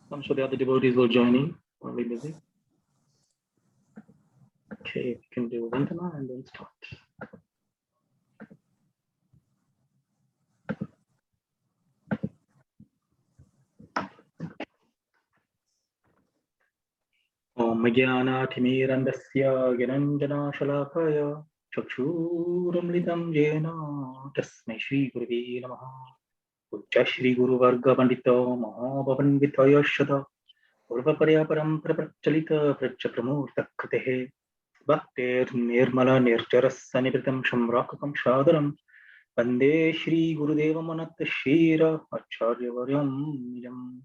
I'm sure the other devotees will join in while we're busy. Okay, we can do Vandana and then start. Om Jnana-Timirandasya Gyananjana-Shalakaya Chakshurumlitam Jena Tasmai Shri Gurave Namaha Uccha Shri Guru Varga Pandito Mahabhavanditaya Shada Urvaparya Parampara Prachalita Pracha Pramurta Kritehe Bhaktir Nirmala Nirjarasanipritam Shamrakakam Shadaram Vande Shri Gurudeva Manat Shira Acharya Varyam Nijam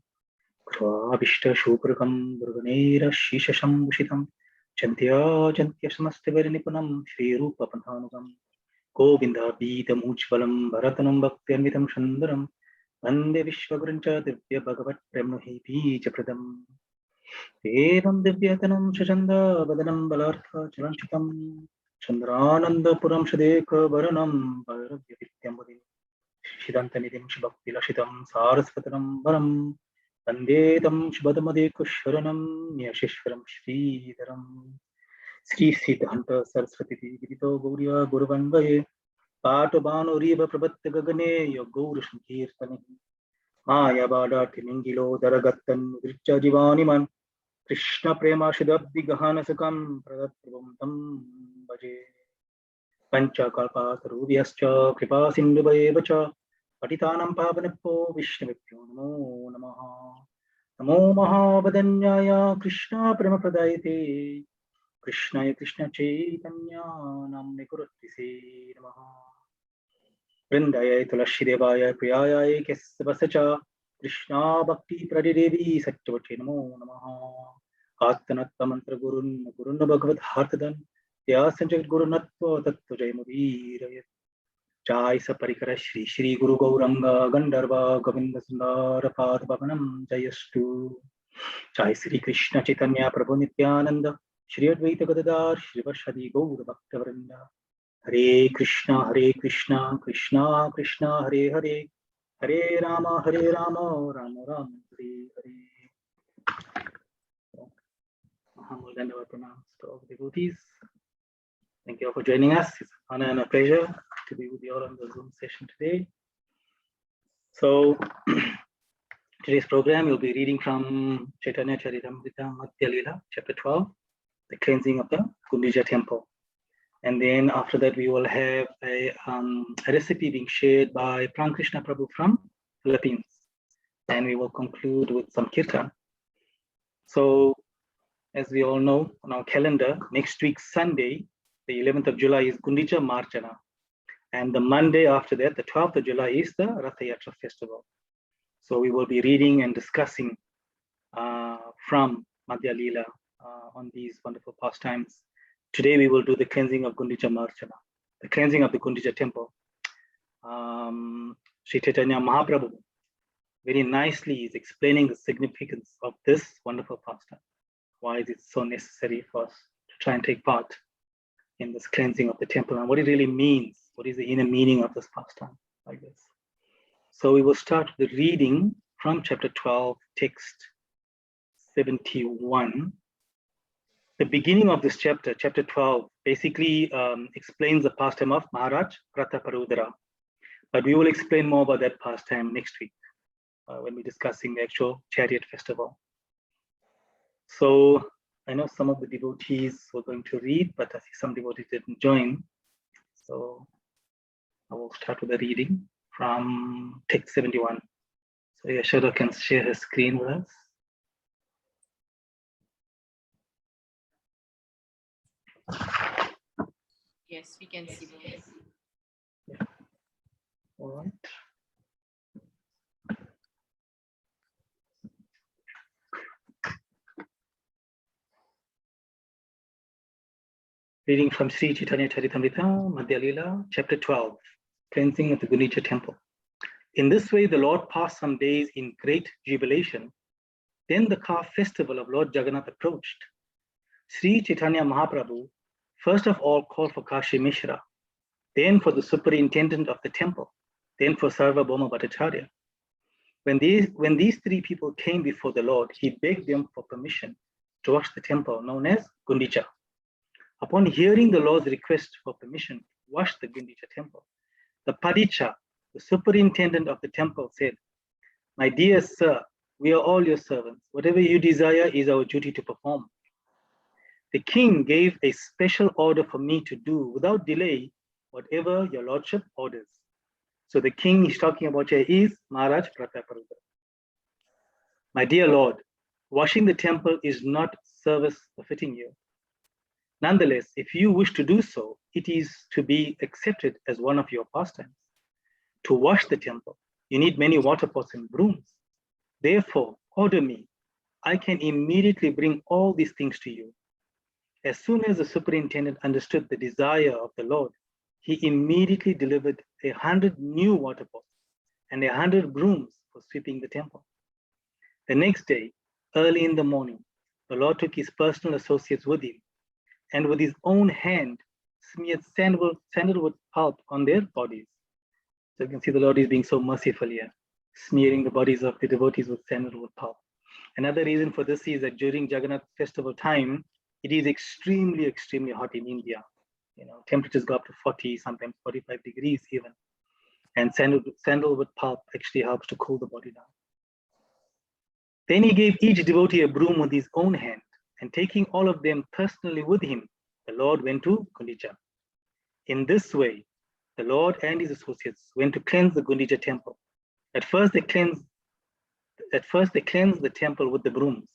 Krvabhishta Shuprakam Durganera Shishasham Bushitam Chantya Chantya Samastivarinipunam Shri Rupa Panthanugam Govinda Bita Mujvalam Bharatanam Bhaktyarmitam Shandaram Vande Vishwaguruncha Divya Bhagavat Premnuhi Bijapradam Evam Divyatanam Shashanda Badanam Balartha Chalanchitam Chandrananda Puram Shadeka Varanam Bharavya Vityambudin Shidantanidim Shibhakti Lashitam Sarasvatanam Varam Vandedam Shubhadamadekushwaranam Nyashishwaram Sridharam Sri Siddhanta Saraswati Vidito Gauriya Guruvanvaye Patabano Riva Prabhatta Gagane Yogaur Sankirtani Maya Badati Ningilo Daragatan Vricha Jivaniman Krishna Prema Shidabdi Gahana Sakam Pradatrubam Tam Bhaje Pancha Kalpa Tarubhyascha Kripa Sindhuvaye Vacha Patitanam Pavanappo Vishnavipyo Namo Namaha Namo Mahavadanyaya Krishna Prema Pradayate Krishnaya Krishna Chaitanya Namne Kurutise Namaha Vrindaya Tulashidevaya Priyaya Kesavasacha Krishna Bhakti Pradidevi Satchavache Namo Namaha Atanatta Mantra Gurun Guruna Bhagavad Hartadan Tyasanjat Gurunatva Tattva Jayamudhirayat Jai Saparikara Shri Shri Guru Gauranga Gandharva Govinda Sundara Padvavanam Jayastu Jai Sri Krishna Chaitanya Prabhu Nityananda Shri Advaita Gadadar Shri Vashadi Gaur Bhaktavrinda Hare Krishna Krishna Krishna Hare Hare Hare Rama Rama Rama Hare Hare. Humble and our pronounced to all the devotees. Thank you all for joining us. It's an honor and a pleasure to be with you all on the Zoom session today. So today's program will be reading from Chaitanya Charitamrita Madhya Leela, chapter 12, the cleansing of the Gundica temple. And then after that, we will have a recipe being shared by Pran Krishna Prabhu from Philippines. And we will conclude with some kirtan. So as we all know, on our calendar, next week, Sunday, the 11th of July is Gundica Marchana. And the Monday after that, the 12th of July, is the Ratha Yatra festival. So we will be reading and discussing from Madhya Leela on these wonderful pastimes. Today we will do the cleansing of Gundica Marchana, the cleansing of the Gundica temple. Sri Chaitanya Mahaprabhu very nicely is explaining the significance of this wonderful pastime. Why is it so necessary for us to try and take part in this cleansing of the temple, and what it really means? What is the inner meaning of this pastime like this? So we will start the reading from chapter 12, text 71. The beginning of this chapter, chapter 12, basically explains the pastime of Maharaj Prataparudara. But we will explain more about that pastime next week when we're discussing the actual chariot festival. So I know some of the devotees were going to read, but I see some devotees didn't join. So I will start with the reading from text 71. So Yashoda can share her screen with us. Yes, we can see this. Yeah. All right. Reading from Sri Chaitanya Charitamrita, Madhya Leela, chapter 12, cleansing of the Gundica temple. In this way, the Lord passed some days in great jubilation. Then the car festival of Lord Jagannath approached. Sri Chaitanya Mahaprabhu first of all called for Kashi Mishra, then for the superintendent of the temple, then for Sarvabhauma Bhattacharya. When these three people came before the Lord, he begged them for permission to wash the temple known as Gundica. Upon hearing the Lord's request for permission to wash the Gundica temple, the Padicha, the superintendent of the temple, said, "My dear sir, we are all your servants. Whatever you desire is our duty to perform. The king gave a special order for me to do without delay whatever your lordship orders." So the king he's talking about here is Maharaj Prataparudra. "My dear Lord, washing the temple is not service befitting you. Nonetheless, if you wish to do so, it is to be accepted as one of your pastimes. To wash the temple, you need many water pots and brooms. Therefore, order me. I can immediately bring all these things to you." As soon as the superintendent understood the desire of the Lord, he immediately delivered 100 new water pots and 100 brooms for sweeping the temple. The next day, early in the morning, the Lord took his personal associates with him, and with his own hand smeared sandalwood pulp on their bodies. So you can see the Lord is being so merciful here, smearing the bodies of the devotees with sandalwood pulp. Another reason for this is that during Jagannath festival time, it is extremely, extremely hot in India. Temperatures go up to 40, sometimes 45 degrees even. And sandalwood pulp actually helps to cool the body down. Then he gave each devotee a broom with his own hand, and taking all of them personally with him, the Lord went to Gundica. In this way, the Lord and his associates went to cleanse the Gundica temple. At first they cleansed the temple with the brooms.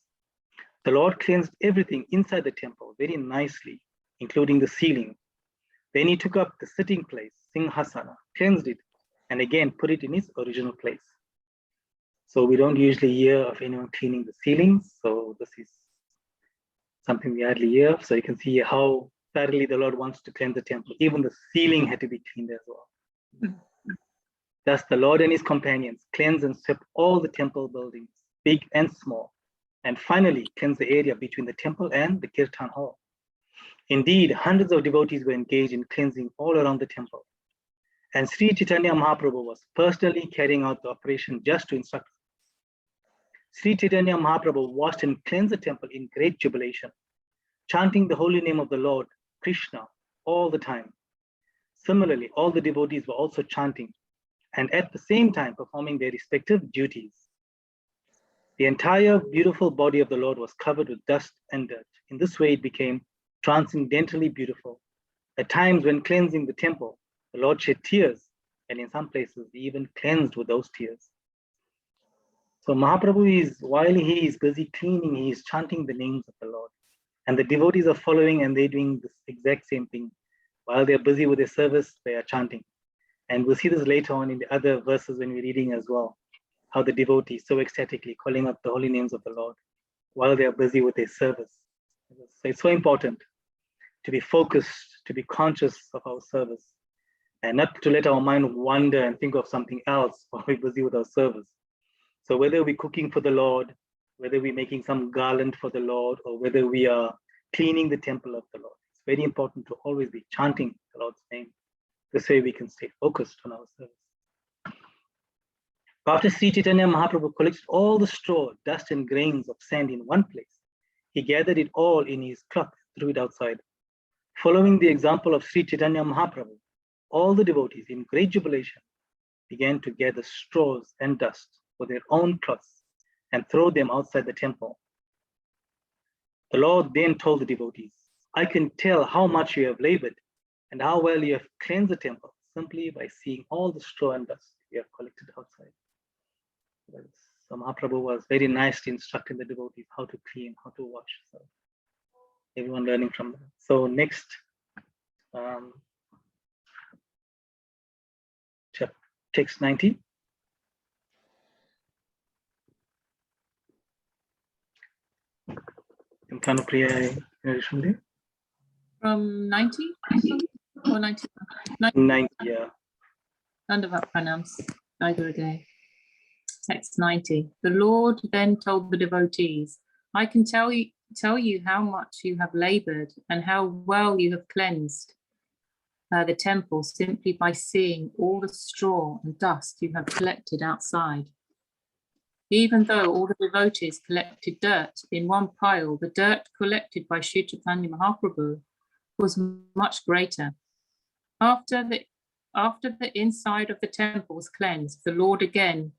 The Lord cleansed everything inside the temple very nicely, including the ceiling. Then he took up the sitting place, Singhasana, cleansed it, and again put it in its original place. So we don't usually hear of anyone cleaning the ceilings. So this is something we hardly hear of. So you can see how thoroughly the Lord wants to cleanse the temple. Even the ceiling had to be cleaned as well. Thus the Lord and his companions cleansed and swept all the temple buildings, big and small, and finally cleansed the area between the temple and the Kirtan hall. Indeed, hundreds of devotees were engaged in cleansing all around the temple. And Sri Chaitanya Mahaprabhu was personally carrying out the operation just to instruct. Sri Chaitanya Mahaprabhu washed and cleansed the temple in great jubilation, chanting the holy name of the Lord, Krishna, all the time. Similarly, all the devotees were also chanting and at the same time performing their respective duties. The entire beautiful body of the Lord was covered with dust and dirt. In this way, it became transcendently beautiful. At times when cleansing the temple, the Lord shed tears, and in some places, he even cleansed with those tears. So Mahaprabhu while he is busy cleaning, he is chanting the names of the Lord. And the devotees are following and they're doing this exact same thing. While they're busy with their service, they are chanting. And we'll see this later on in the other verses when we're reading as well, how the devotees so ecstatically calling out the holy names of the Lord while they are busy with their service. So it's so important to be focused, to be conscious of our service, and not to let our mind wander and think of something else while we're busy with our service. So whether we're cooking for the Lord, whether we're making some garland for the Lord, or whether we are cleaning the temple of the Lord, it's very important to always be chanting the Lord's name. This way we can stay focused on our service. After Sri Chaitanya Mahaprabhu collected all the straw, dust and grains of sand in one place, he gathered it all in his cloth and threw it outside. Following the example of Sri Chaitanya Mahaprabhu, all the devotees in great jubilation began to gather straws and dust for their own cloths and throw them outside the temple. The Lord then told the devotees, "I can tell how much you have labored and how well you have cleansed the temple simply by seeing all the straw and dust you have collected outside." So Mahaprabhu was very nicely instructing the devotees how to clean, how to wash. So everyone learning from that. So next, text 90. From 90 or 90? 90, yeah. Dandavat pranams. Day. Text 90. The Lord then told the devotees, "I can tell you how much you have labored and how well you have cleansed the temple simply by seeing all the straw and dust you have collected outside." Even though all the devotees collected dirt in one pile, the dirt collected by Sri Chaitanya Mahaprabhu was much greater. After the inside of the temple was cleansed, the Lord again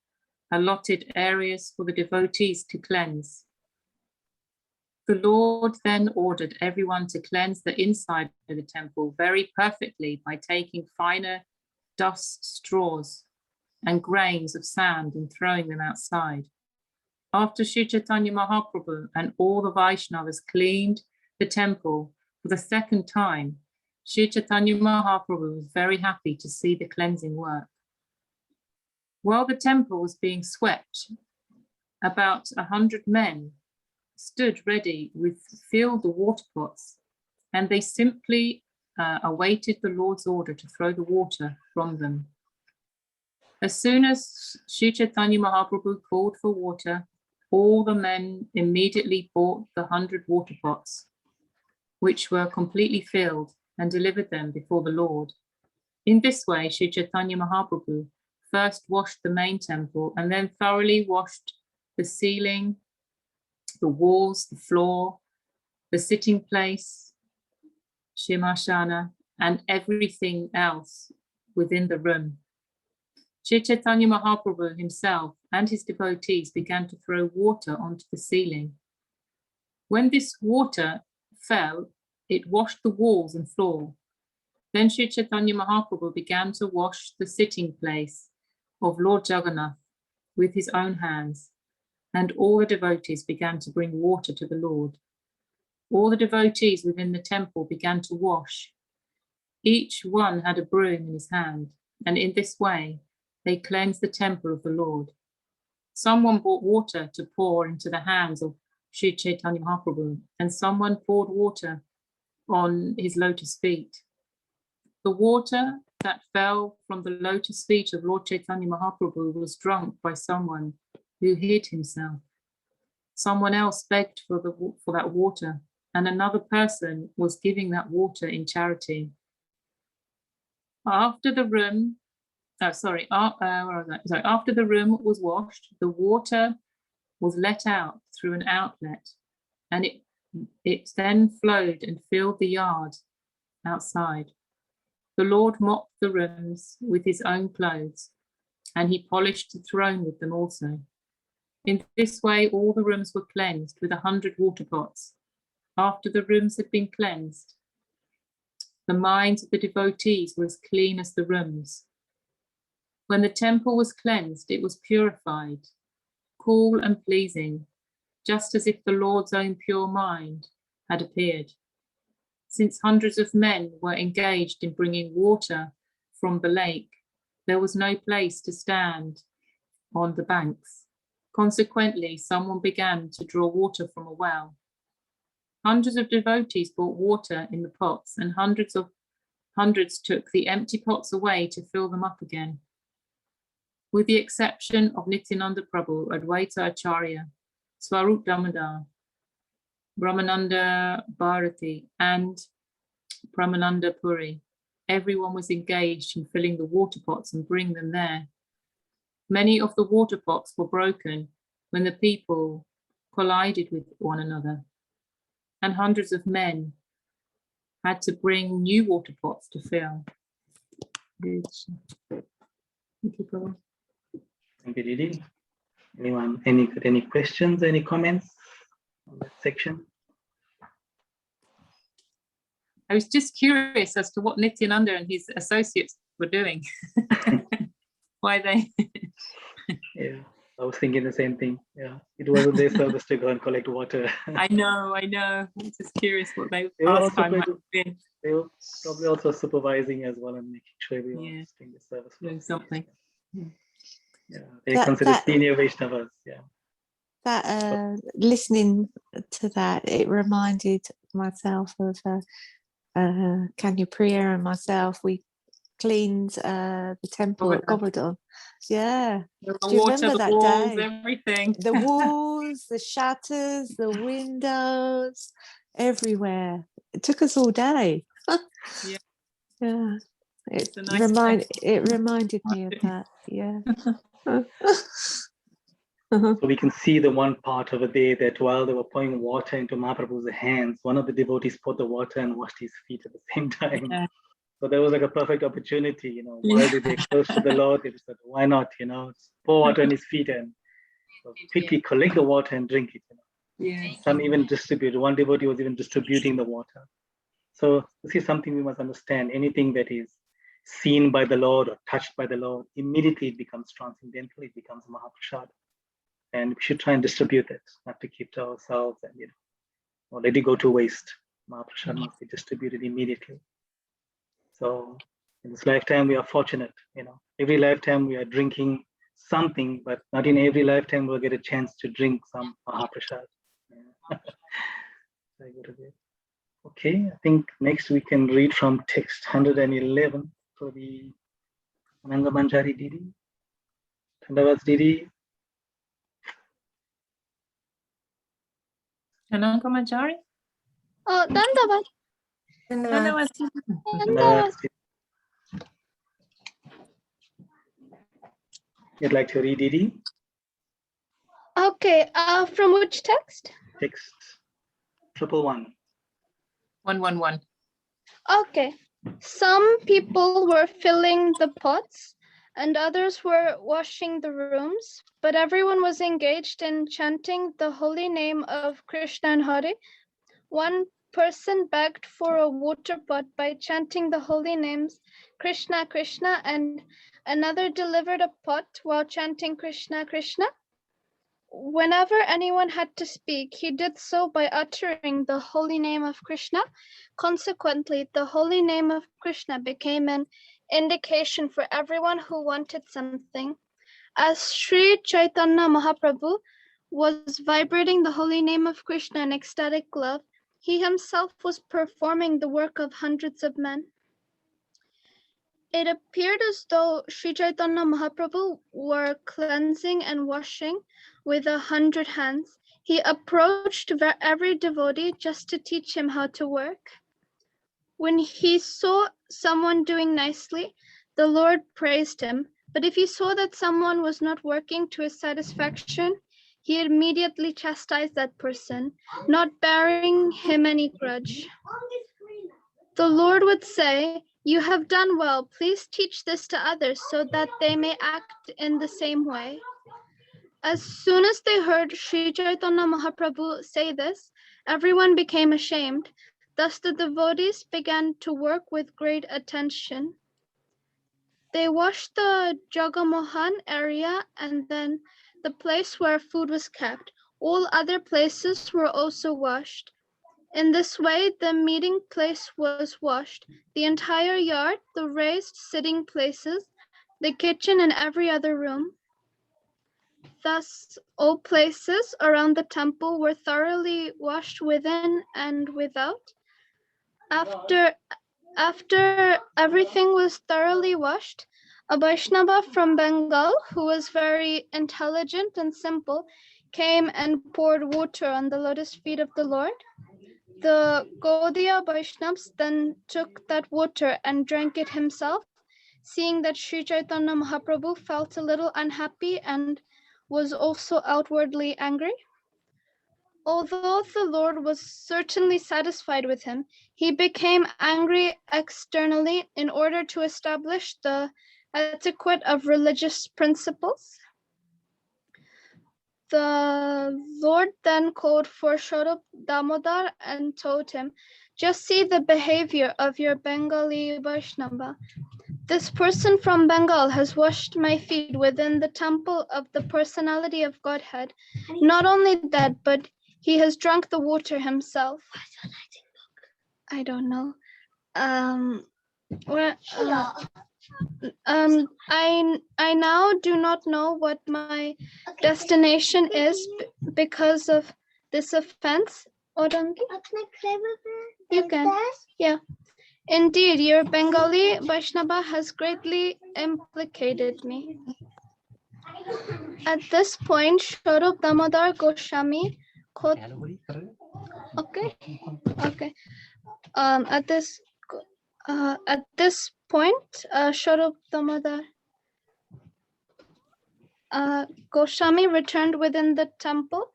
allotted areas for the devotees to cleanse. The Lord then ordered everyone to cleanse the inside of the temple very perfectly by taking finer dust straws and grains of sand and throwing them outside. After Sri Chaitanya Mahaprabhu and all the Vaishnavas cleaned the temple for the second time, Sri Chaitanya Mahaprabhu was very happy to see the cleansing work. While the temple was being swept, about 100 men stood ready with filled water pots, and they simply awaited the Lord's order to throw the water from them. As soon as Sri Chaitanya Mahaprabhu called for water, all the men immediately brought the 100 water pots, which were completely filled, and delivered them before the Lord. In this way, Sri Chaitanya Mahaprabhu first washed the main temple and then thoroughly washed the ceiling, the walls, the floor, the sitting place, Shimashana, and everything else within the room. Sri Chaitanya Mahaprabhu himself and his devotees began to throw water onto the ceiling. When this water fell, it washed the walls and floor. Then Sri Chaitanya Mahaprabhu began to wash the sitting place of Lord Jagannath with his own hands, and all the devotees began to bring water to the Lord. All the devotees within the temple began to wash. Each one had a broom in his hand, and in this way, they cleansed the temple of the Lord. Someone brought water to pour into the hands of Sri Chaitanya Mahaprabhu, and someone poured water on his lotus feet. The water that fell from the lotus feet of Lord Chaitanya Mahaprabhu was drunk by someone who hid himself. Someone else begged for that water, and another person was giving that water in charity. After the room was washed, the water was let out through an outlet, and it then flowed and filled the yard outside. The Lord mopped the rooms with his own clothes, and he polished the throne with them also. In this way, all the rooms were cleansed with 100 water pots. After the rooms had been cleansed, the minds of the devotees were as clean as the rooms. When the temple was cleansed, it was purified, cool and pleasing, just as if the Lord's own pure mind had appeared. Since hundreds of men were engaged in bringing water from the lake, there was no place to stand on the banks. Consequently, someone began to draw water from a well. Hundreds of devotees brought water in the pots, and hundreds took the empty pots away to fill them up again. With the exception of Nityananda Prabhu, Advaita Acharya, Swarup Damodar, Brahmananda Bharati, and Pramananda Puri, everyone was engaged in filling the water pots and bringing them there. Many of the water pots were broken when the people collided with one another, and hundreds of men had to bring new water pots to fill. Thank you, Prabhu. Thank you, Didi. Anyone, any questions, any comments on that section? I was just curious as to what Nityananda and his associates were doing. Why they? Yeah, I was thinking the same thing. Yeah, it wasn't their service to go and collect water. I know. I'm just curious what they They were pastime might have been. They were probably also supervising as well and making sure everyone Yeah. was doing the service. Doing something. Yeah, they're considered senior Vaishnavas. Yeah. Listening to that, it reminded myself of Kanya Priya and myself. We cleaned the temple at Govardhan. Yeah. The Do you water, remember the that walls, day? everything. The walls, the shutters, the windows, everywhere. It took us all day. Yeah. Yeah. It's a nice It reminded me of that. Yeah. So we can see the one part over there that while they were pouring water into Mahaprabhu's hands, one of the devotees poured the water and washed his feet at the same time. Yeah. So there was like a perfect opportunity, you know, Yeah. while they were close to the Lord, they said, why not, you know, pour water on his feet and quickly collect the water and drink it. You know. Yeah. Some even distributed, one devotee was even distributing the water. So this is something we must understand. Anything that is seen by the Lord or touched by the Lord, immediately it becomes transcendental, it becomes Mahaprasad. And we should try and distribute it, not to keep to ourselves and, you know, or let it go to waste. Mahaprasad must be distributed immediately. So in this lifetime, we are fortunate, you know, every lifetime we are drinking something, but not in every lifetime we'll get a chance to drink some Mahaprasad. Yeah. Okay, I think next we can read from text 111 for the Ananga Manjari Didi. Thandavats Didi. Ananga Manjari? Oh, Dandavad. Thandavad. Thandavats Didi. You'd like to read Didi? Okay, from which text? Text 111. 111. Okay. Some people were filling the pots and others were washing the rooms, but everyone was engaged in chanting the holy name of Krishna and Hare. One person begged for a water pot by chanting the holy names Krishna, Krishna, and another delivered a pot while chanting Krishna, Krishna. Whenever anyone had to speak, he did so by uttering the holy name of Krishna. Consequently, the holy name of Krishna became an indication for everyone who wanted something. As Sri Chaitanya Mahaprabhu was vibrating the holy name of Krishna in ecstatic love, he himself was performing the work of hundreds of men. It appeared as though Sri Chaitanya Mahaprabhu were cleansing and washing with 100 hands. He approached every devotee just to teach him how to work. When he saw someone doing nicely, the Lord praised him. But if he saw that someone was not working to his satisfaction, he immediately chastised that person, not bearing him any grudge. The Lord would say, "You have done well. Please teach this to others so that they may act in the same way." As soon as they heard Sri Chaitanya Mahaprabhu say this, everyone became ashamed. Thus the devotees began to work with great attention. They washed the Jagamohan area and then the place where food was kept. All other places were also washed. In this way, the meeting place was washed, the entire yard, the raised sitting places, the kitchen, and every other room. Thus, all places around the temple were thoroughly washed within and without. After everything was thoroughly washed, a Vaishnava from Bengal, who was very intelligent and simple, came and poured water on the lotus feet of the Lord. The Gaudiya Vaishnavas then took that water and drank it himself, seeing that Sri Chaitanya Mahaprabhu felt a little unhappy and was also outwardly angry. Although the Lord was certainly satisfied with him, he became angry externally in order to establish the etiquette of religious principles. The Lord then called for Swarup Damodar and told him, "Just see the behavior of your Bengali Vaishnava. This person from Bengal has washed my feet within the temple of the personality of Godhead. Not only that, but he has drunk the water himself." I don't know. I now do not know what my destination is because of this offense. Orangi? You can. Yeah. Indeed, your Bengali Vaishnava has greatly implicated me. At this point, Swarup Damodar Goswami Okay. At this point, Swarup Damodar. Goswami returned within the temple.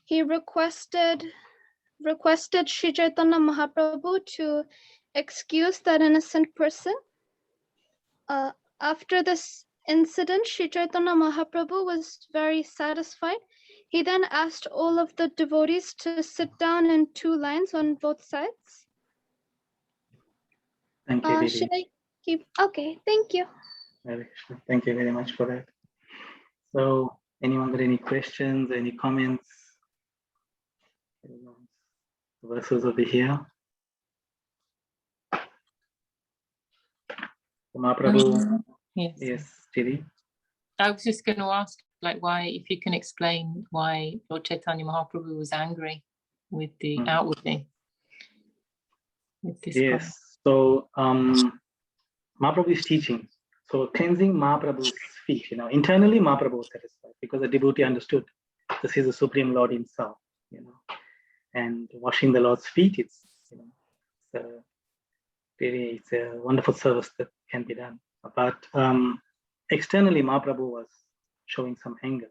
He requested Sri Chaitanya Mahaprabhu to excuse that innocent person. After this incident, Sri Chaitanya Mahaprabhu was very satisfied. He then asked all of the devotees to sit down in 2 lines on both sides. Thank you, Didi. Should I keep? Okay, thank you. Hare Krishna. Thank you very much for that. So, anyone got any questions, any comments? The verses over here. Mahaprabhu, Yes. yes, Didi. I was just going to ask, like, why, if you can explain why Lord Chaitanya Mahaprabhu was angry with the outwardly. With this guy. Yes. So, Mahaprabhu is teaching. So, cleansing Mahaprabhu's feet. Internally, Mahaprabhu was satisfied because the devotee understood this is the Supreme Lord Himself. And washing the Lord's feet, it's a wonderful service that can be done. But externally, Mahaprabhu was showing some anger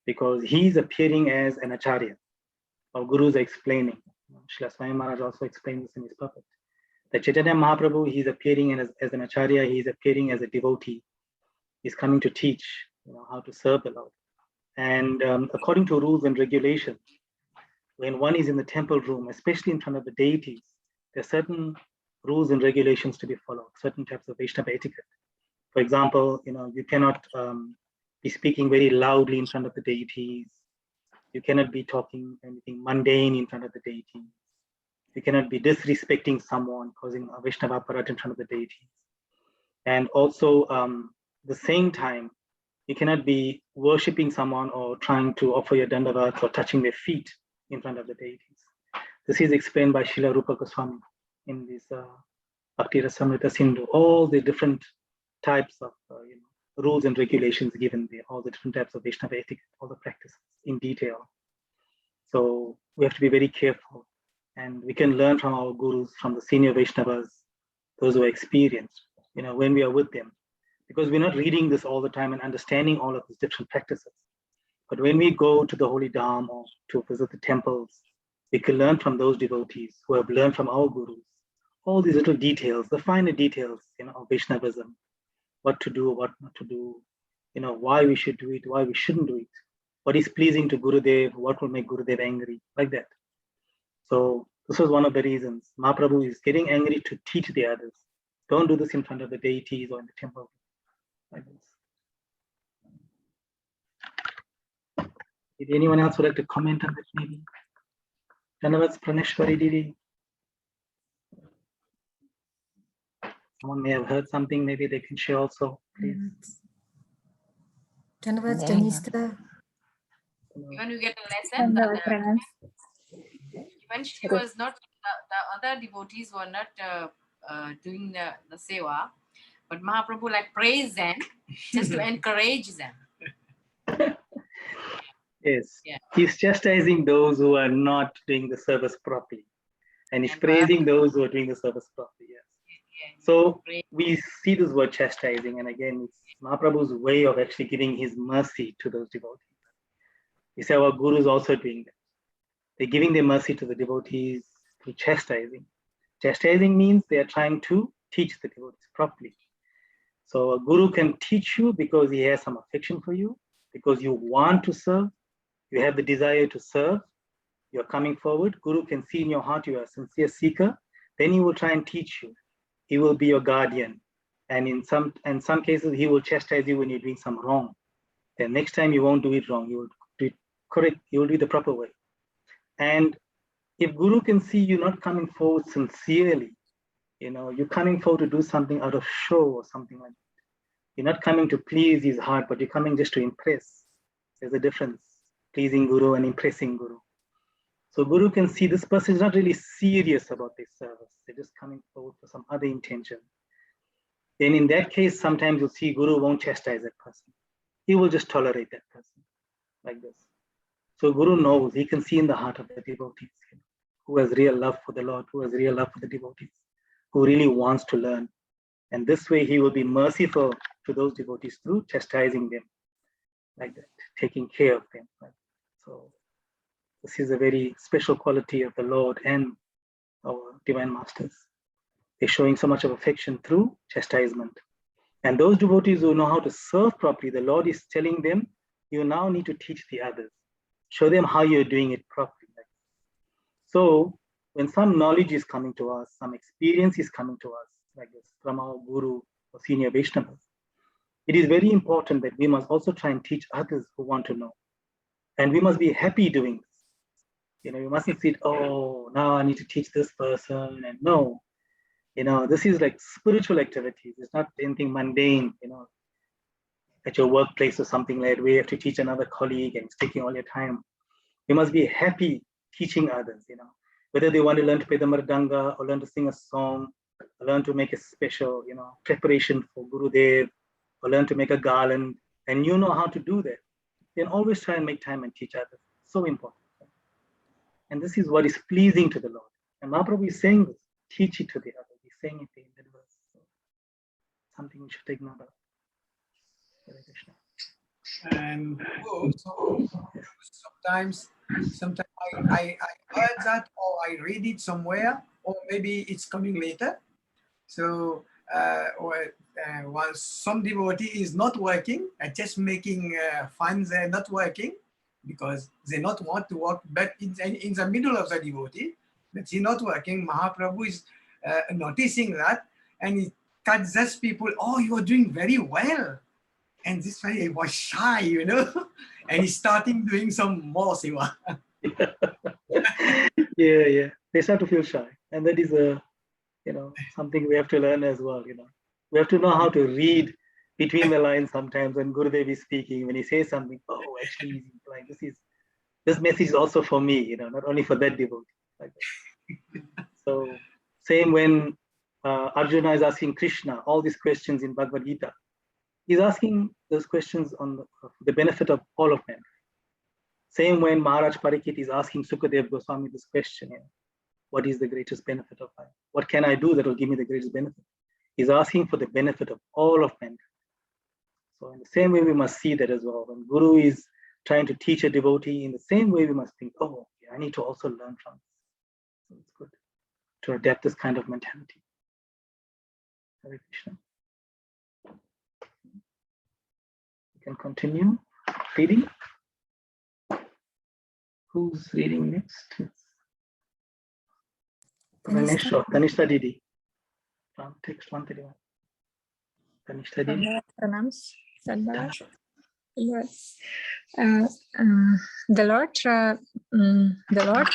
because he's appearing as an acharya. Our gurus are explaining. Srila Swami Maharaj also explains this in his purport. The Chaitanya Mahaprabhu, he's appearing as an acharya, he's appearing as a devotee. He's coming to teach how to serve the Lord. And according to rules and regulations, when one is in the temple room, especially in front of the deities, there are certain rules and regulations to be followed, certain types of Vaishnava etiquette. For example, you cannot be speaking very loudly in front of the deities. You cannot be talking anything mundane in front of the deities. You cannot be disrespecting someone, causing a Vaishnava aparat in front of the deities. And also, the same time, you cannot be worshipping someone or trying to offer your dandavats or touching their feet in front of the deities. This is explained by Srila Rupa Goswami in this Bhakti Rasamrita Sindhu. All the different types of rules and regulations given there, all the different types of Vaishnava etiquette, all the practices in detail. So we have to be very careful. And we can learn from our gurus, from the senior Vaishnavas, those who are experienced, when we are with them. Because we're not reading this all the time and understanding all of these different practices. But when we go to the holy dham or to visit the temples, we can learn from those devotees who have learned from our gurus, all these little details, the finer details, of Vaishnavism, what to do, what not to do, why we should do it, why we shouldn't do it, what is pleasing to Gurudev, what will make Gurudev angry, like that. So this was one of the reasons Mahaprabhu is getting angry to teach the others. Don't do this in front of the deities or in the temple, like this. Did anyone else would like to comment on this maybe? Dhanavats Praneshwari Didi. Someone may have heard something, maybe they can share also, please. Dhanavats Danista. Even you get a lesson that even she was not, the other devotees were not doing the seva, but Mahaprabhu praised them just to encourage them. Yes, yeah. He's chastising those who are not doing the service properly. And he's praising those who are doing the service properly, yes. So we see this word chastising, and again, it's Mahaprabhu's way of actually giving his mercy to those devotees. We say our gurus also doing that. They're giving their mercy to the devotees through chastising. Chastising means they are trying to teach the devotees properly. So a guru can teach you because he has some affection for you, because you want to serve, you have the desire to serve, you're coming forward. Guru can see in your heart you are a sincere seeker, then he will try and teach you. He will be your guardian. And in some cases, he will chastise you when you're doing some wrong. Then next time you won't do it wrong, you will do it correct, you will do it the proper way. And if Guru can see you not coming forward sincerely, you're coming forward to do something out of show or something like that. You're not coming to please his heart, but you're coming just to impress. There's a difference, pleasing Guru and impressing Guru. So Guru can see this person is not really serious about this service. They're just coming forward for some other intention. Then in that case, sometimes you'll see Guru won't chastise that person. He will just tolerate that person like this. So Guru knows, he can see in the heart of the devotees who has real love for the Lord, who has real love for the devotees, who really wants to learn. And this way he will be merciful to those devotees through chastising them. like that, taking care of them. Right? So this is a very special quality of the Lord and our divine masters. They're showing so much of affection through chastisement. And those devotees who know how to serve properly, the Lord is telling them, you now need to teach the others. Show them how you're doing it properly. So when some knowledge is coming to us, some experience is coming to us, like this, from our Guru or senior Vaishnavas, it is very important that we must also try and teach others who want to know. And we must be happy doing this. You know, you mustn't sit, oh, now I need to teach this person. And no, you know, this is like spiritual activities. It's not anything mundane, you know, at your workplace or something like that, where you have to teach another colleague and it's taking all your time. You must be happy teaching others, you know, whether they want to learn to play the mridanga or learn to sing a song, or learn to make a special, you know, preparation for Gurudev, or learn to make a garland, and you know how to do that, then always try and make time and teach others. So important. And this is what is pleasing to the Lord. And Mahaprabhu is saying this, teach it to the others. He's saying it in that verse. So something we should take note of. Hare Krishna. And so sometimes I heard that, or I read it somewhere, or maybe it's coming later. So while some devotee is not working, just making fun, they're not working because they not want to work, but in the middle of the devotee, but he's not working. Mahaprabhu is noticing that, and he cuts people, oh, you are doing very well. And this way he was shy, you know, and he's starting doing some more seva. Yeah. They start to feel shy. And that is you know, something we have to learn as well, you know. We have to know how to read between the lines sometimes when Gurudev is speaking, when he says something, oh, actually he's implying this message is also for me, you know, not only for that devotee. Like that. So same when Arjuna is asking Krishna all these questions in Bhagavad Gita. He's asking those questions on the benefit of all of men. Same when Maharaj Parikshit is asking Sukadev Goswami this question, you know, what is the greatest benefit of life? What can I do that will give me the greatest benefit? He's asking for the benefit of all of mankind. So in the same way, we must see that as well. When Guru is trying to teach a devotee, in the same way, we must think, oh, yeah, I need to also learn from this. So it's good to adapt this kind of mentality. Hare Krishna. We can continue reading. Who's reading next? Tanishta Didi. From text 131. Tanishta Didi. Pranams. Yes. The Lord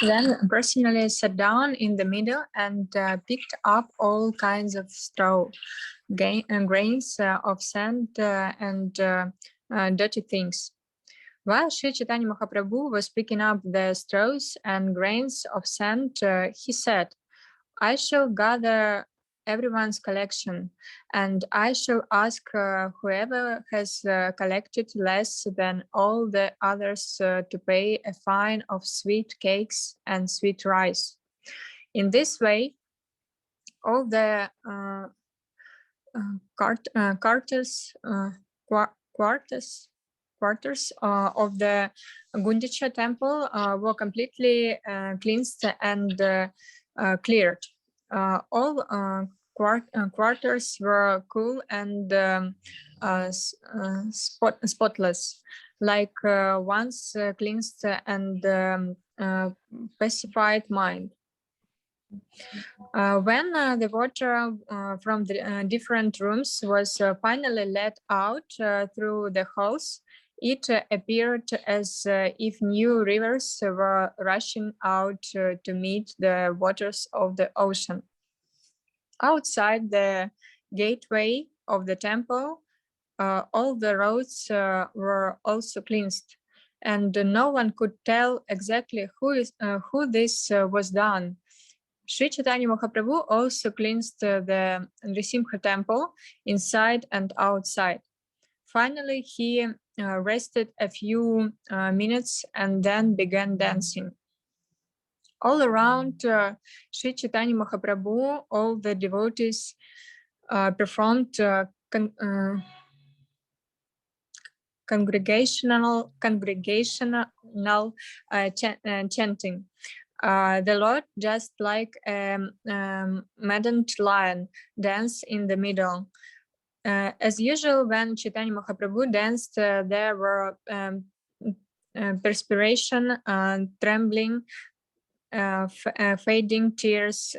then personally sat down in the middle and picked up all kinds of straw, grains of sand and dirty things. While Sri Chaitanya Mahaprabhu was picking up the straws and grains of sand, he said, I shall gather everyone's collection, and I shall ask whoever has collected less than all the others to pay a fine of sweet cakes and sweet rice. In this way, all the quarters of the Gundica temple were completely cleansed and cleared. All quarters were cool and spotless, like once cleansed and pacified mind. When the water from the different rooms was finally let out through the holes, it appeared as if new rivers were rushing out to meet the waters of the ocean. Outside the gateway of the temple, all the roads were also cleansed, and no one could tell exactly who this was done. Sri Chaitanya Mahaprabhu also cleansed the Nrisimha temple inside and outside. Finally, he rested a few minutes and then began dancing. All around Sri Chaitanya Mahaprabhu, all the devotees performed chanting. The Lord, just like a maddened lion, danced in the middle. As usual, when Chaitanya Mahaprabhu danced, there were perspiration, trembling, fading tears,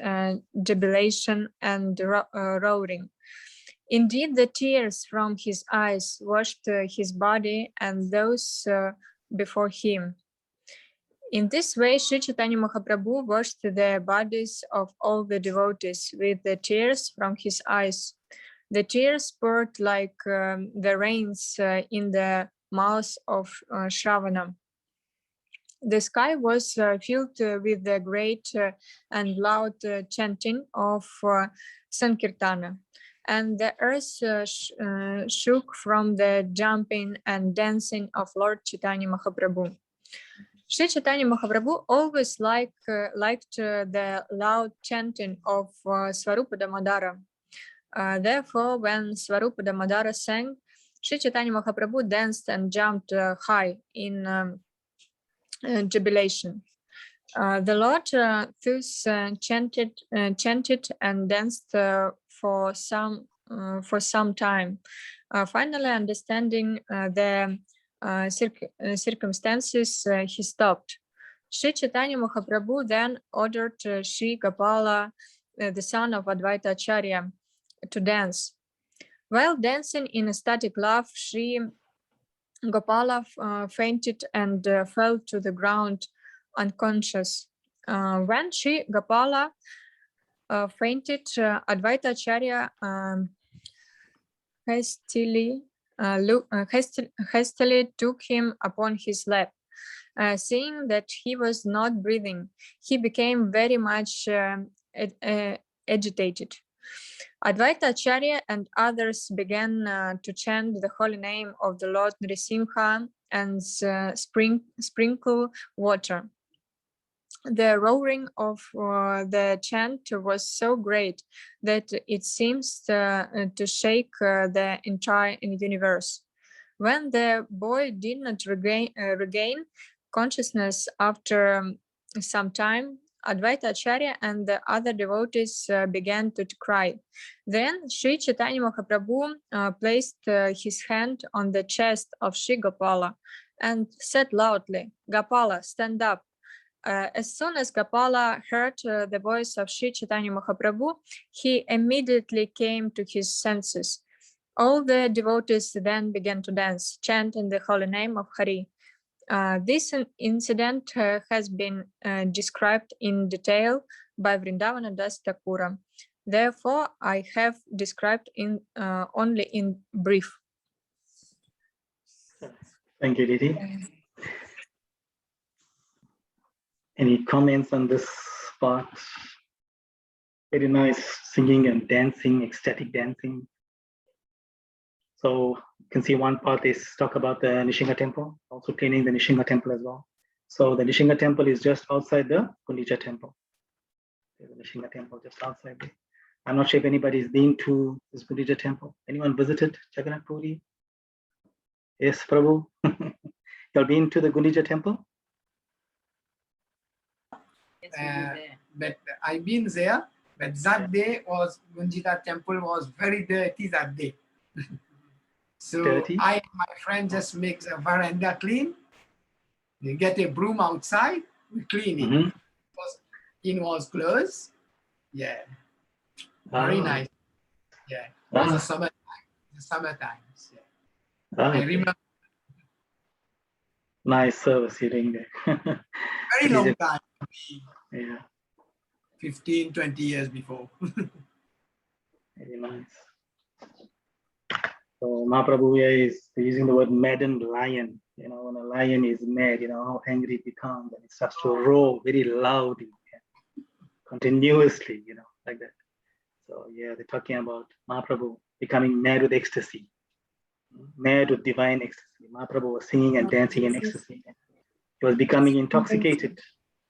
jubilation, and roaring. Indeed, the tears from his eyes washed his body and those before him. In this way, Sri Chaitanya Mahaprabhu washed the bodies of all the devotees with the tears from his eyes. The tears poured like the rains in the mouth of Shravana. The sky was filled with the great and loud chanting of Sankirtana, and the earth shook from the jumping and dancing of Lord Chaitanya Mahaprabhu. Sri Chaitanya Mahaprabhu always liked the loud chanting of Swarupa Damodara. Therefore, when Swarupa Damodara sang, Sri Chaitanya Mahaprabhu danced and jumped high in jubilation. The Lord thus chanted and danced for some time. Finally, understanding the circumstances, he stopped. Sri Chaitanya Mahaprabhu then ordered Sri Gopala, the son of Advaita Acharya, to dance. While dancing in ecstatic love, Sri Gopala fainted and fell to the ground unconscious. When Sri Gopala fainted, Advaita Acharya hastily took him upon his lap. Seeing that he was not breathing, he became very much agitated. Advaita Acharya and others began to chant the holy name of the Lord Nrisimha and sprinkle water. The roaring of the chant was so great that it seems to shake the entire universe. When the boy did not regain consciousness after some time, Advaita Acharya and the other devotees began to cry. Then Sri Chaitanya Mahaprabhu placed his hand on the chest of Sri Gopala and said loudly, "Gopala, stand up." As soon as Gopala heard the voice of Sri Chaitanya Mahaprabhu, he immediately came to his senses. All the devotees then began to dance, chanting the holy name of Hari. This incident has been described in detail by Vrindavana Das Thakura. Therefore, I have described only in brief. Thank you, Didi. Any comments on this part? Very nice singing and dancing, ecstatic dancing. So you can see one part is talk about the Nishinga temple, also cleaning the Nishinga temple as well. So the Nishinga temple is just outside the Gundica temple. There's a Nishinga temple just outside there. I'm not sure if anybody's been to this Gundica temple. Anyone visited Jagannath Puri? Yes, Prabhu. You've been to the Gundica temple? But I've been there, but that day was Gundica temple was very dirty that day. So Dirty? I and my friend just make the veranda clean. We get a broom outside, we clean it. Because it was closed. Yeah. Very nice. Yeah. It was the summer times. Yeah. I remember. Nice service you're doing there. Very long time. Yeah. 15, 20 years before. Very nice. So Mahaprabhu is using the word maddened lion. You know, when a lion is mad, you know how angry it becomes and it starts to roar very loudly, continuously, you know, like that. So yeah, they're talking about Mahaprabhu becoming mad with ecstasy, mad with divine ecstasy. Mahaprabhu was singing and dancing in ecstasy. He was becoming intoxicated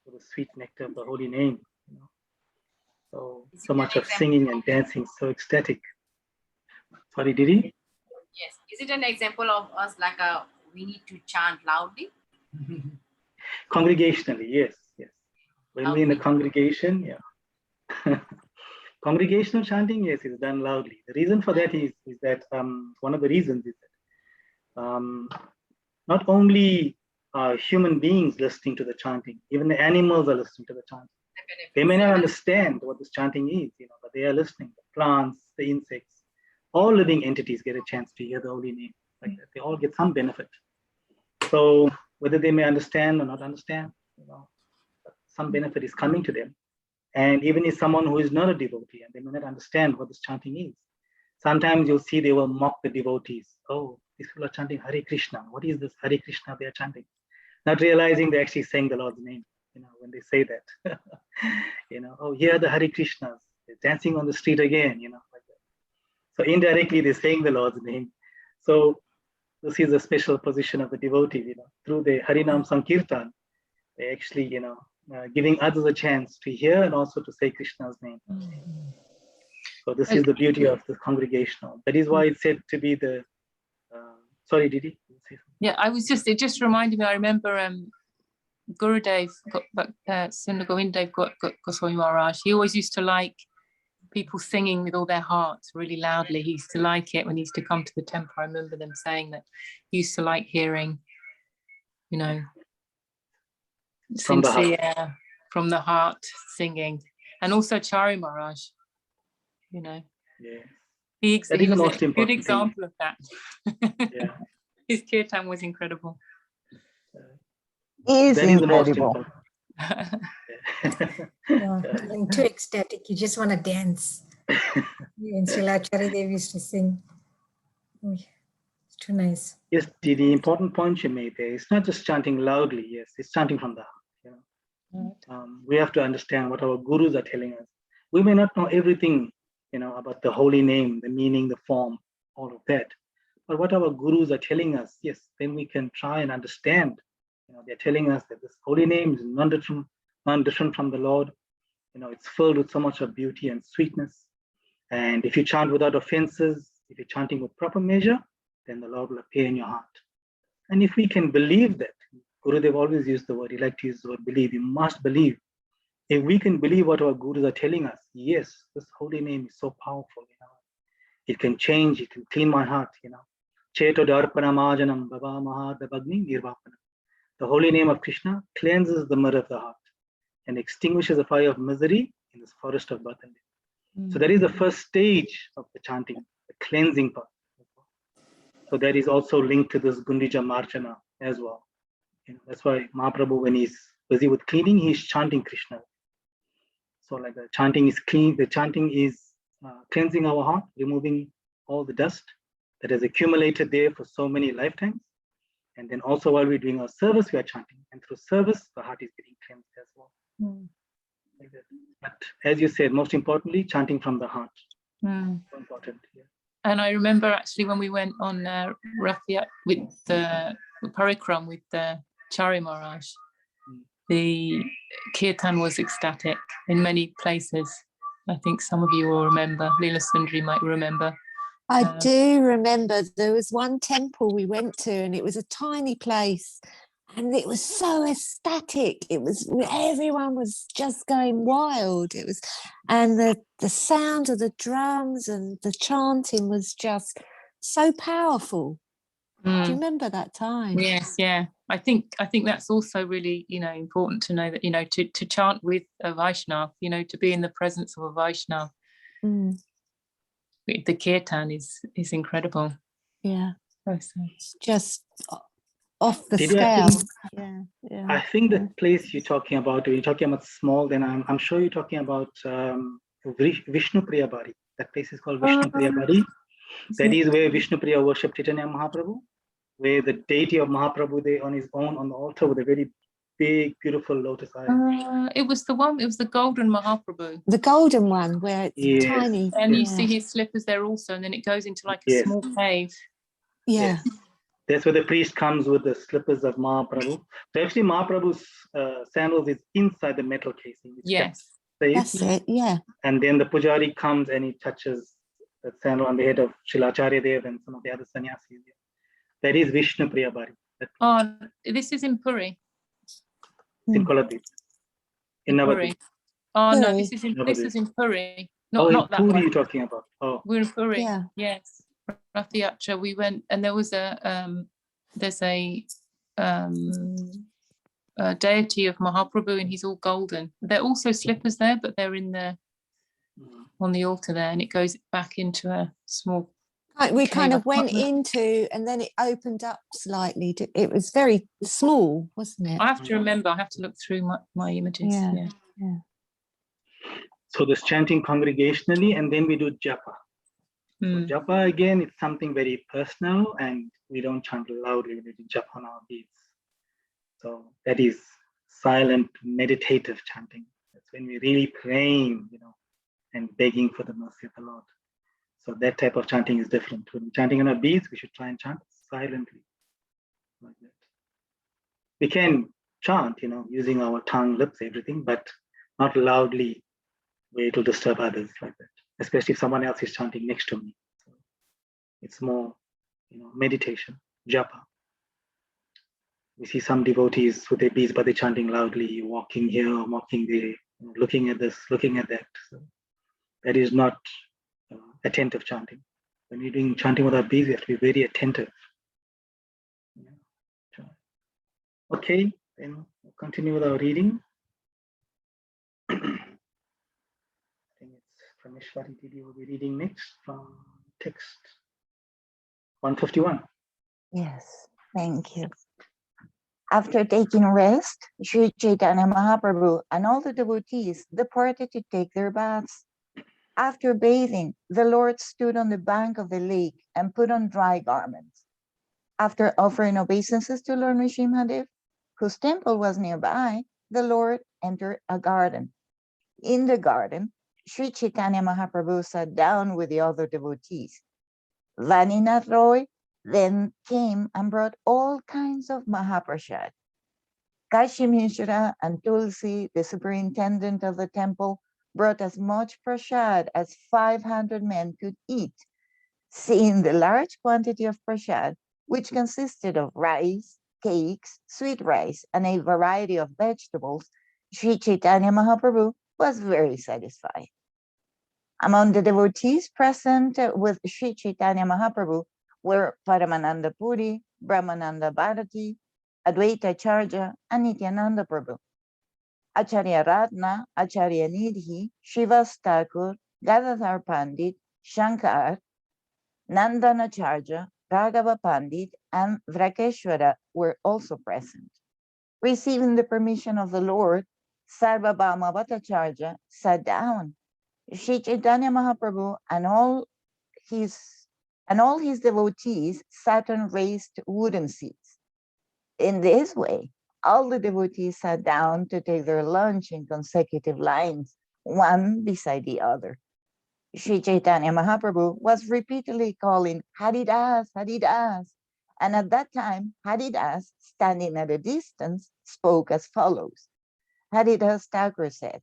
with the sweet nectar of the holy name. You know, so much of singing and dancing, so ecstatic. Sorry, did he? Yes. Is it an example of us like we need to chant loudly? Congregationally, yes. When we're in a congregation, yeah. Congregational chanting, yes, is done loudly. The reason for that is that one of the reasons is that not only are human beings listening to the chanting, even the animals are listening to the chanting. They may not understand what this chanting is, but they are listening. The plants, the insects, all living entities get a chance to hear the holy name. Like that. They all get some benefit. So whether they may understand or not understand, some benefit is coming to them. And even if someone who is not a devotee and they may not understand what this chanting is, sometimes you'll see they will mock the devotees. Oh, these people are chanting Hare Krishna. What is this Hare Krishna they are chanting? Not realizing they're actually saying the Lord's name, when they say that. Oh, here are the Hare Krishnas. They're dancing on the street again, like that. So indirectly, they're saying the Lord's name. So this is a special position of the devotee, through the Harinam Sankirtan, they actually, giving others a chance to hear and also to say Krishna's name. So this is the beauty of the congregational. That is why it's said to be the, sorry, Didi? Yeah, it just reminded me, I remember Gurudev, Sundar Govindev Goswami Maharaj, he always used to like people singing with all their hearts really loudly. He used to like it when he used to come to the temple. I remember them saying that he used to like hearing, sincere, from the heart singing. And also Chari Maharaj, Yeah. He was a good example of that. Yeah. His kirtan was incredible. Is incredible. And too ecstatic, you just want to dance. And Srilachari Devi used to sing. It's too nice. Yes, the important point you made there, it's not just chanting loudly, yes, it's chanting from the heart. We have to understand what our gurus are telling us. We may not know everything, about the holy name, the meaning, the form, all of that. But what our gurus are telling us, yes, then we can try and understand. They're telling us that this holy name is non-different from the Lord. It's filled with so much of beauty and sweetness. And if you chant without offenses, if you're chanting with proper measure, then the Lord will appear in your heart. And if we can believe that, Gurudev always used the word, he liked to use the word believe, you must believe. If we can believe what our gurus are telling us, yes, this holy name is so powerful, it can change, it can clean my heart, Cheto darpanamajanam bhava mahadabagni nirvapanam. The holy name of Krishna cleanses the mud of the heart and extinguishes the fire of misery in this forest of birth and death. So that is the first stage of the chanting, the cleansing part. So that is also linked to this Gundica Marchana as well. That's why Mahaprabhu, when he's busy with cleaning, he's chanting Krishna. So like the chanting is clean, the chanting is cleansing our heart, removing all the dust that has accumulated there for so many lifetimes. And then also while we're doing our service, we are chanting. And through service, the heart is getting cleansed as well. Like that. But as you said, most importantly, chanting from the heart. So important. Yeah. And I remember actually when we went on Rathia with the Parikram with the Chari Maharaj, the kirtan was ecstatic in many places. I think some of you will remember. Leela Sundari might remember. I do remember there was one temple we went to and it was a tiny place and it was so ecstatic. It was, everyone was just going wild. It was, and the sound of the drums and the chanting was just so powerful. Do you remember that time? Yes, yeah. I think that's also really, important to know that, to chant with a Vaishnav, to be in the presence of a Vaishnav. The kirtan is incredible. Yeah. It's just off the scale. I think the place you're talking about, when you're talking about small, then I'm sure you're talking about Vishnu Priya Bari. That place is called Vishnu Priya Bari. That is where Vishnu Priya worshipped Chaitanya Mahaprabhu, where the deity of Mahaprabhu there on his own on the altar with a very big, beautiful lotus eye. It was the golden Mahaprabhu. The golden one where it's tiny. And you see his slippers there also, and then it goes into like a small cave. Yeah. That's where the priest comes with the slippers of Mahaprabhu. So actually Mahaprabhu's sandals is inside the metal casing. Yes. That's it, yeah. And then the pujari comes and he touches That's on the head of Srila Acharya Dev and some of the other sannyasis. That is Vishnu Priya Bari. Oh, this is in Puri. In Koladip. In Puri. Navadip. Oh no, Puri. this is in Puri. Oh, Not in that Puri one. you're talking about. Oh. We're in Puri. Yeah. Yes. Rathiatra. We went and there was there's a deity of Mahaprabhu and he's all golden. There are also slippers there, but they're in the on the altar there, and it goes back into a small. We kind cave. of went into, and then it opened up slightly. It was very small, wasn't it? I have to remember. I have to look through my images. Yeah. So there's chanting congregationally, and then we do japa. So japa again, it's something very personal, and we don't chant loudly. We do japa on our beads. So that is silent, meditative chanting. That's when we're really praying, and begging for the mercy of the Lord. So that type of chanting is different. When we're chanting on our beads, we should try and chant silently, like that. We can chant, using our tongue, lips, everything, but not loudly where it will disturb others like that, especially if someone else is chanting next to me. So it's more, meditation, japa. We see some devotees with their beads, but they're chanting loudly, walking here, walking there, looking at this, looking at that. So that is not attentive chanting. When we're doing chanting with our beads, we have to be very attentive. Okay, then we'll continue with our reading. I think it's Praneshwari Didi will be reading next from text 151. Yes, thank you. After taking rest, Sri Chaitanya Mahaprabhu and all the devotees departed to take their baths. After bathing, the Lord stood on the bank of the lake and put on dry garments. After offering obeisances to Lord Nrsimhadev, whose temple was nearby, the Lord entered a garden. In the garden, Sri Chaitanya Mahaprabhu sat down with the other devotees. Vaninath Roy then came and brought all kinds of Mahaprasad. Kashi Mishra and Tulsi, the superintendent of the temple, brought as much prasad as 500 men could eat. Seeing the large quantity of prasad, which consisted of rice, cakes, sweet rice, and a variety of vegetables, Sri Chaitanya Mahaprabhu was very satisfied. Among the devotees present with Sri Chaitanya Mahaprabhu were Paramananda Puri, Brahmananda Bharati, Advaita Acharya, and Nityananda Prabhu. Acharya Ratna, Acharya Nidhi, Srivas Thakur, Gadadhar Pandit, Shankar, Nandanacharya, Raghava Pandit, and Vrakeshwara were also present. Receiving the permission of the Lord, Sarvabhauma Bhattacharya sat down. Sri Chaitanya Mahaprabhu and all his devotees sat on raised wooden seats. In this way, all the devotees sat down to take their lunch in consecutive lines, one beside the other. Sri Chaitanya Mahaprabhu was repeatedly calling Haridas, Haridas, and at that time, Haridas, standing at a distance, spoke as follows. Haridas Thakur said,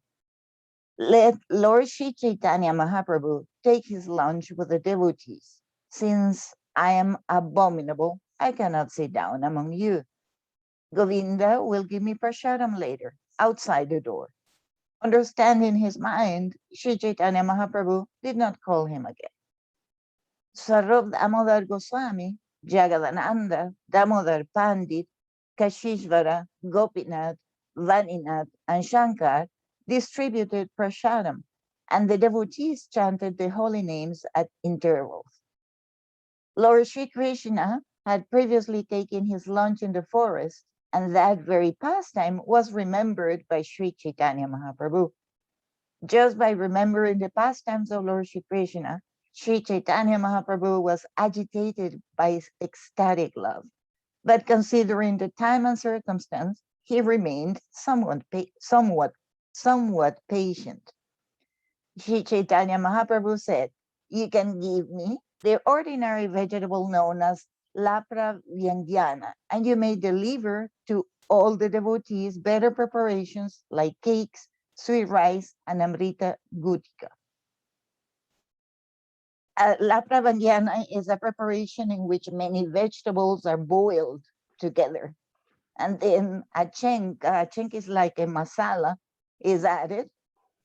"Let Lord Sri Chaitanya Mahaprabhu take his lunch with the devotees. Since I am abominable, I cannot sit down among you. Govinda will give me prasadam later, outside the door." Understanding his mind, Sri Chaitanya Mahaprabhu did not call him again. Swarup Damodar Goswami, Jagadananda, Damodar Pandit, Kashishvara, Gopinath, Vaninath, and Shankar distributed prasadam, and the devotees chanted the holy names at intervals. Lord Sri Krishna had previously taken his lunch in the forest, and that very pastime was remembered by Sri Chaitanya Mahaprabhu. Just by remembering the pastimes of Lord Sri Krishna, Sri Chaitanya Mahaprabhu was agitated by ecstatic love. But considering the time and circumstance, he remained somewhat patient. Sri Chaitanya Mahaprabhu said, "You can give me the ordinary vegetable known as lapra vyangyana, and you may deliver to all the devotees better preparations like cakes, sweet rice, and amrita gutika." La Pravandiana is a preparation in which many vegetables are boiled together. And then a chenk is like a masala, is added,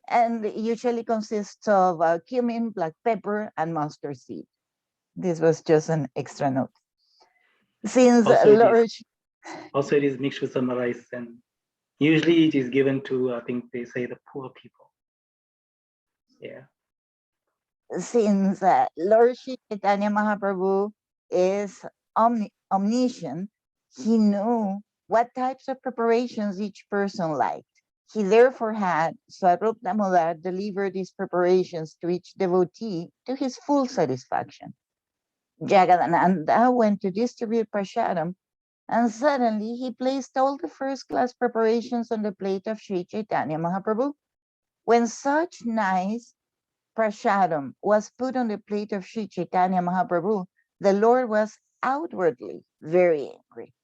and it usually consists of cumin, black pepper, and mustard seed. This was just an extra note. Since also it is mixed with some rice, and usually it is given to, I think they say, the poor people. Yeah. Since Lord Shri Chaitanya Mahaprabhu is omniscient, he knew what types of preparations each person liked. He therefore had Swarup Damodar deliver these preparations to each devotee to his full satisfaction. Jagadananda went to distribute prasadam, and suddenly he placed all the first-class preparations on the plate of Sri Chaitanya Mahaprabhu. When such nice prasadam was put on the plate of Sri Chaitanya Mahaprabhu, the Lord was outwardly very angry.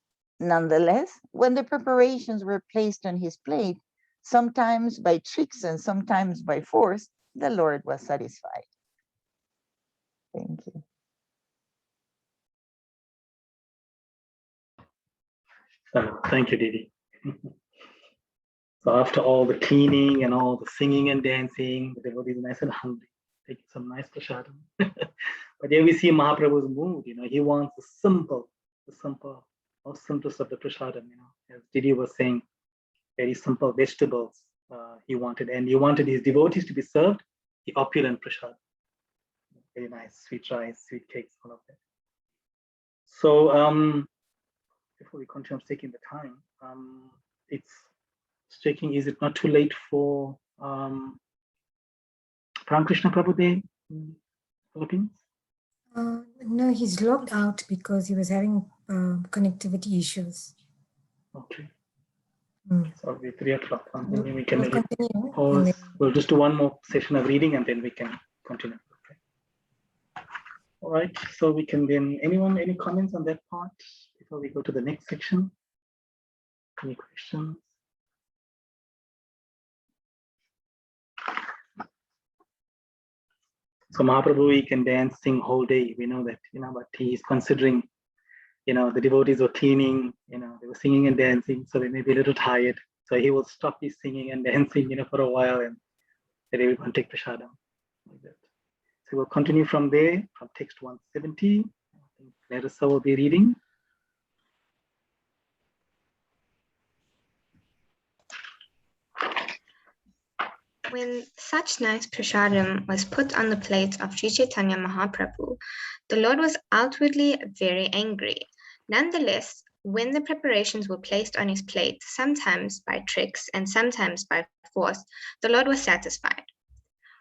Nonetheless, when the preparations were placed on his plate, sometimes by tricks and sometimes by force, the Lord was satisfied. Thank you. Thank you, Didi. So after all the cleaning and all the singing and dancing, the devotees nice and hungry, taking some nice prasadam. But here we see Mahaprabhu's mood, he wants the simple, most simplest of the prasadam, as Didi was saying, very simple vegetables he wanted. And he wanted his devotees to be served the opulent prasadam. Very nice, sweet rice, sweet cakes, all of that. So before we continue taking the time, it's checking, is it not too late for Pran Krishna Prabhu Day in Philippines? No, he's logged out because he was having connectivity issues. Okay. Mm. So it'll be 3 o'clock. Maybe we can We'll continue. pause. We'll just do one more session of reading and then we can continue. Okay. All right. So we can then, any comments on that part before we go to the next section? Any questions? So Mahaprabhu, he can dance, sing whole day. We know that, but he is considering, the devotees were cleaning, they were singing and dancing, so they may be a little tired. So he will stop his singing and dancing, for a while, and then he will take prasadam. Like that. So we'll continue from there, from text 170. I think Larissa will be reading. When such nice prasadam was put on the plate of Sri Chaitanya Mahaprabhu, the Lord was outwardly very angry. Nonetheless, when the preparations were placed on his plate, sometimes by tricks and sometimes by force, the Lord was satisfied.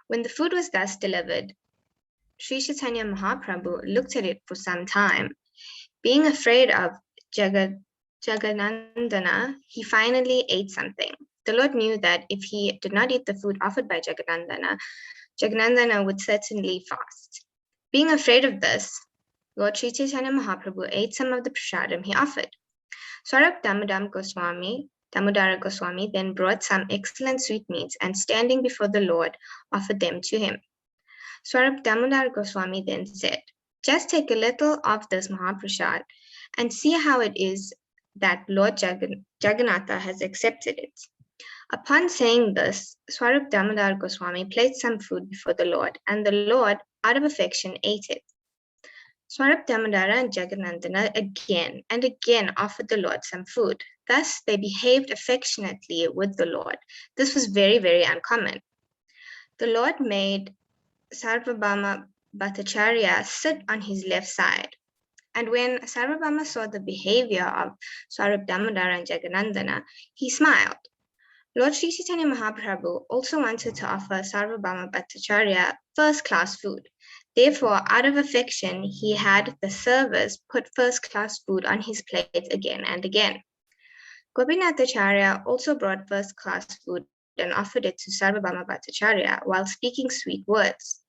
When the food was thus delivered, Sri Chaitanya Mahaprabhu looked at it for some time. Being afraid of Jagadanandana, he finally ate something. The Lord knew that if he did not eat the food offered by Jagadanandana would certainly fast. Being afraid of this, Lord Sri Chaitanya Mahaprabhu ate some of the prasadam he offered. Swarup Damodara Goswami then brought some excellent sweetmeats and standing before the Lord offered them to him. Swarup Damodara Goswami then said, "Just take a little of this Mahaprasad and see how it is that Lord Jagannatha has accepted it." Upon saying this, Swarup Damodar Goswami placed some food before the Lord, and the Lord, out of affection, ate it. Swarup Damodara and Jagannandana again and again offered the Lord some food. Thus, they behaved affectionately with the Lord. This was very, very uncommon. The Lord made Sarvabhauma Bhattacharya sit on his left side. And when Sarvabhauma saw the behavior of Swarup Damodara and Jagannandana, he smiled. Lord Sri Chaitanya Mahaprabhu also wanted to offer Sarvabhauma Bhattacharya first-class food. Therefore, out of affection, he had the servers put first-class food on his plate again and again. Gopinathacharya also brought first-class food and offered it to Sarvabhauma Bhattacharya while speaking sweet words.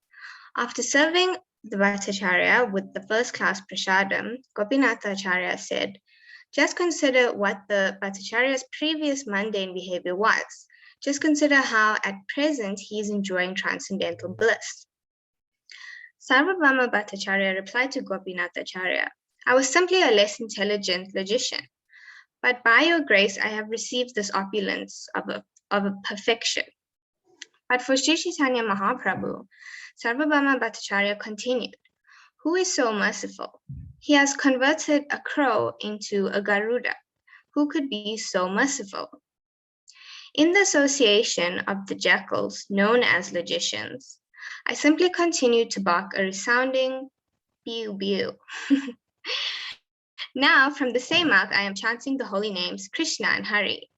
After serving the Bhattacharya with the first-class prasadam, Gopinathacharya said, "Just consider what the Bhattacharya's previous mundane behavior was. Just consider how at present he is enjoying transcendental bliss." Sarvabhauma Bhattacharya replied to Gopinathacharya, I was simply a less intelligent logician, but by your grace I have received this opulence of a perfection. But for Sri Chaitanya Mahaprabhu, Sarvabhauma Bhattacharya continued, who is so merciful? He has converted a crow into a Garuda. Who could be so merciful? In the association of the jackals known as logicians, I simply continued to bark a resounding pew pew. Now, from the same mouth, I am chanting the holy names Krishna and Hari.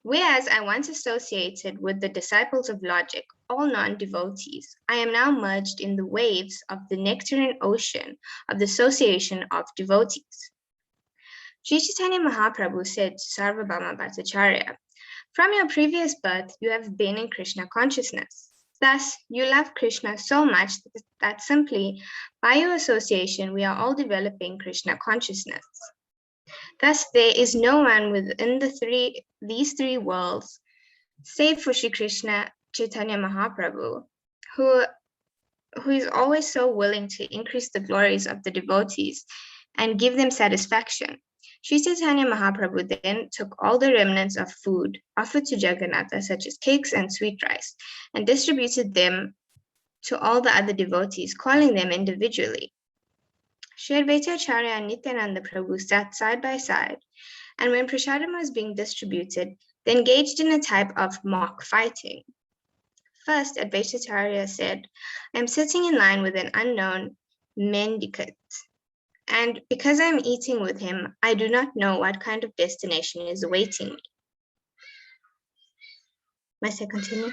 Whereas I once associated with the disciples of logic, all non-devotees, I am now merged in the waves of the nectarine ocean of the association of devotees. Sri Chaitanya Mahaprabhu said to Sarvabhauma Bhattacharya, from your previous birth, you have been in Krishna consciousness. Thus, you love Krishna so much that simply by your association, we are all developing Krishna consciousness. Thus, there is no one within these three worlds, save for Sri Krishna Chaitanya Mahaprabhu, who is always so willing to increase the glories of the devotees and give them satisfaction. Sri Chaitanya Mahaprabhu then took all the remnants of food offered to Jagannatha, such as cakes and sweet rice, and distributed them to all the other devotees, calling them individually. Sri Advaita Acharya and Nityananda Prabhu sat side by side, and when prasadam was being distributed, they engaged in a type of mock fighting. First, Advaita Acharya said, I am sitting in line with an unknown mendicant, and because I am eating with him, I do not know what kind of destination is awaiting me. Must I continue?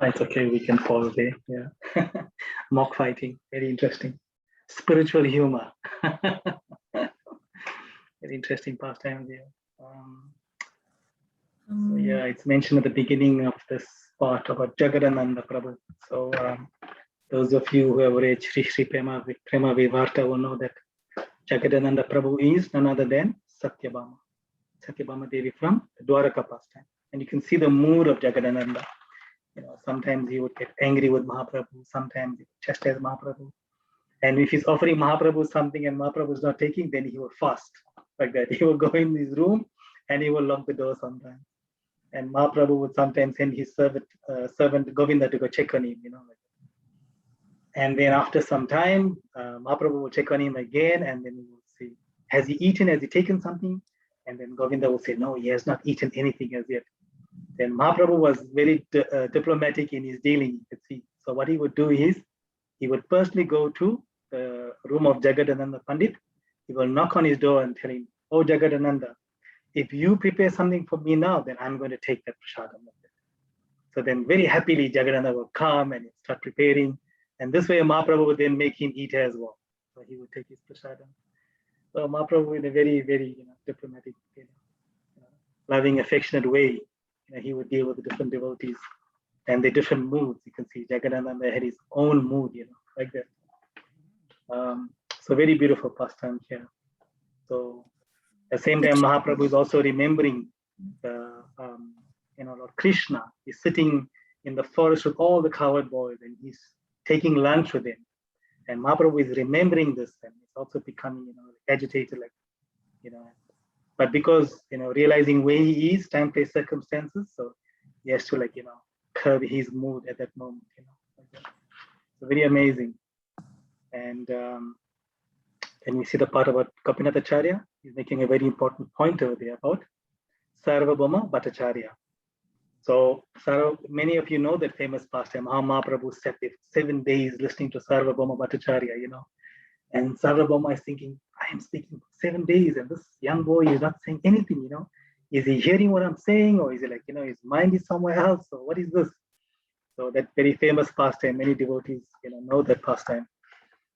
It's okay, we can pause there. Yeah. Mock fighting, very interesting. Spiritual humor. Very interesting pastime there. So yeah, it's mentioned at the beginning of this part about Jagadananda Prabhu. So those of you who have read Sri Sri Prema Vivarta will know that Jagadananda Prabhu is none other than Satyabhama. Satyabhama Devi from the Dwaraka pastime. And you can see the mood of Jagadananda. You know, sometimes he would get angry with Mahaprabhu, sometimes he would chastise Mahaprabhu. And if he's offering Mahaprabhu something and Mahaprabhu is not taking, then he will fast like that. He will go in his room and he will lock the door sometimes. And Mahaprabhu would sometimes send his servant Govinda to go check on him, you know. Like that. And then after some time, Mahaprabhu will check on him again, and then he will say, has he eaten? Has he taken something? And then Govinda will say, no, he has not eaten anything as yet. Then Mahaprabhu was very diplomatic in his dealing, you could see. So what he would do is, he would personally go to the room of Jagadananda Pandit. He will knock on his door and tell him, oh Jagadananda, if you prepare something for me now, then I'm going to take that prasadam. So then very happily Jagadananda will come and start preparing. And this way Mahaprabhu would then make him eat as well. So he would take his prasadam. So Mahaprabhu in a very, very diplomatic, loving, affectionate way, he would deal with the different devotees and the different moods. You can see Jagadananda had his own mood, like that. So very beautiful pastime here. So at the same time, Mahaprabhu is also remembering the, Lord Krishna is sitting in the forest with all the cowherd boys and he's taking lunch with them. And Mahaprabhu is remembering this and it's also becoming, agitated, but because, realizing where he is, time, place, circumstances, so he has to curb his mood at that moment, like that. So very amazing. And then we see the part about Gopinathacharya. He's making a very important point over there about Sarvabhauma Bhattacharya. So many of you know that famous pastime, how Mahaprabhu sat there 7 days listening to Sarvabhauma Bhattacharya, And Sarvabhauma is thinking, I am speaking for 7 days and this young boy is not saying anything, Is he hearing what I'm saying? Or is it his mind is somewhere else? Or what is this? So that very famous pastime, many devotees, know that pastime.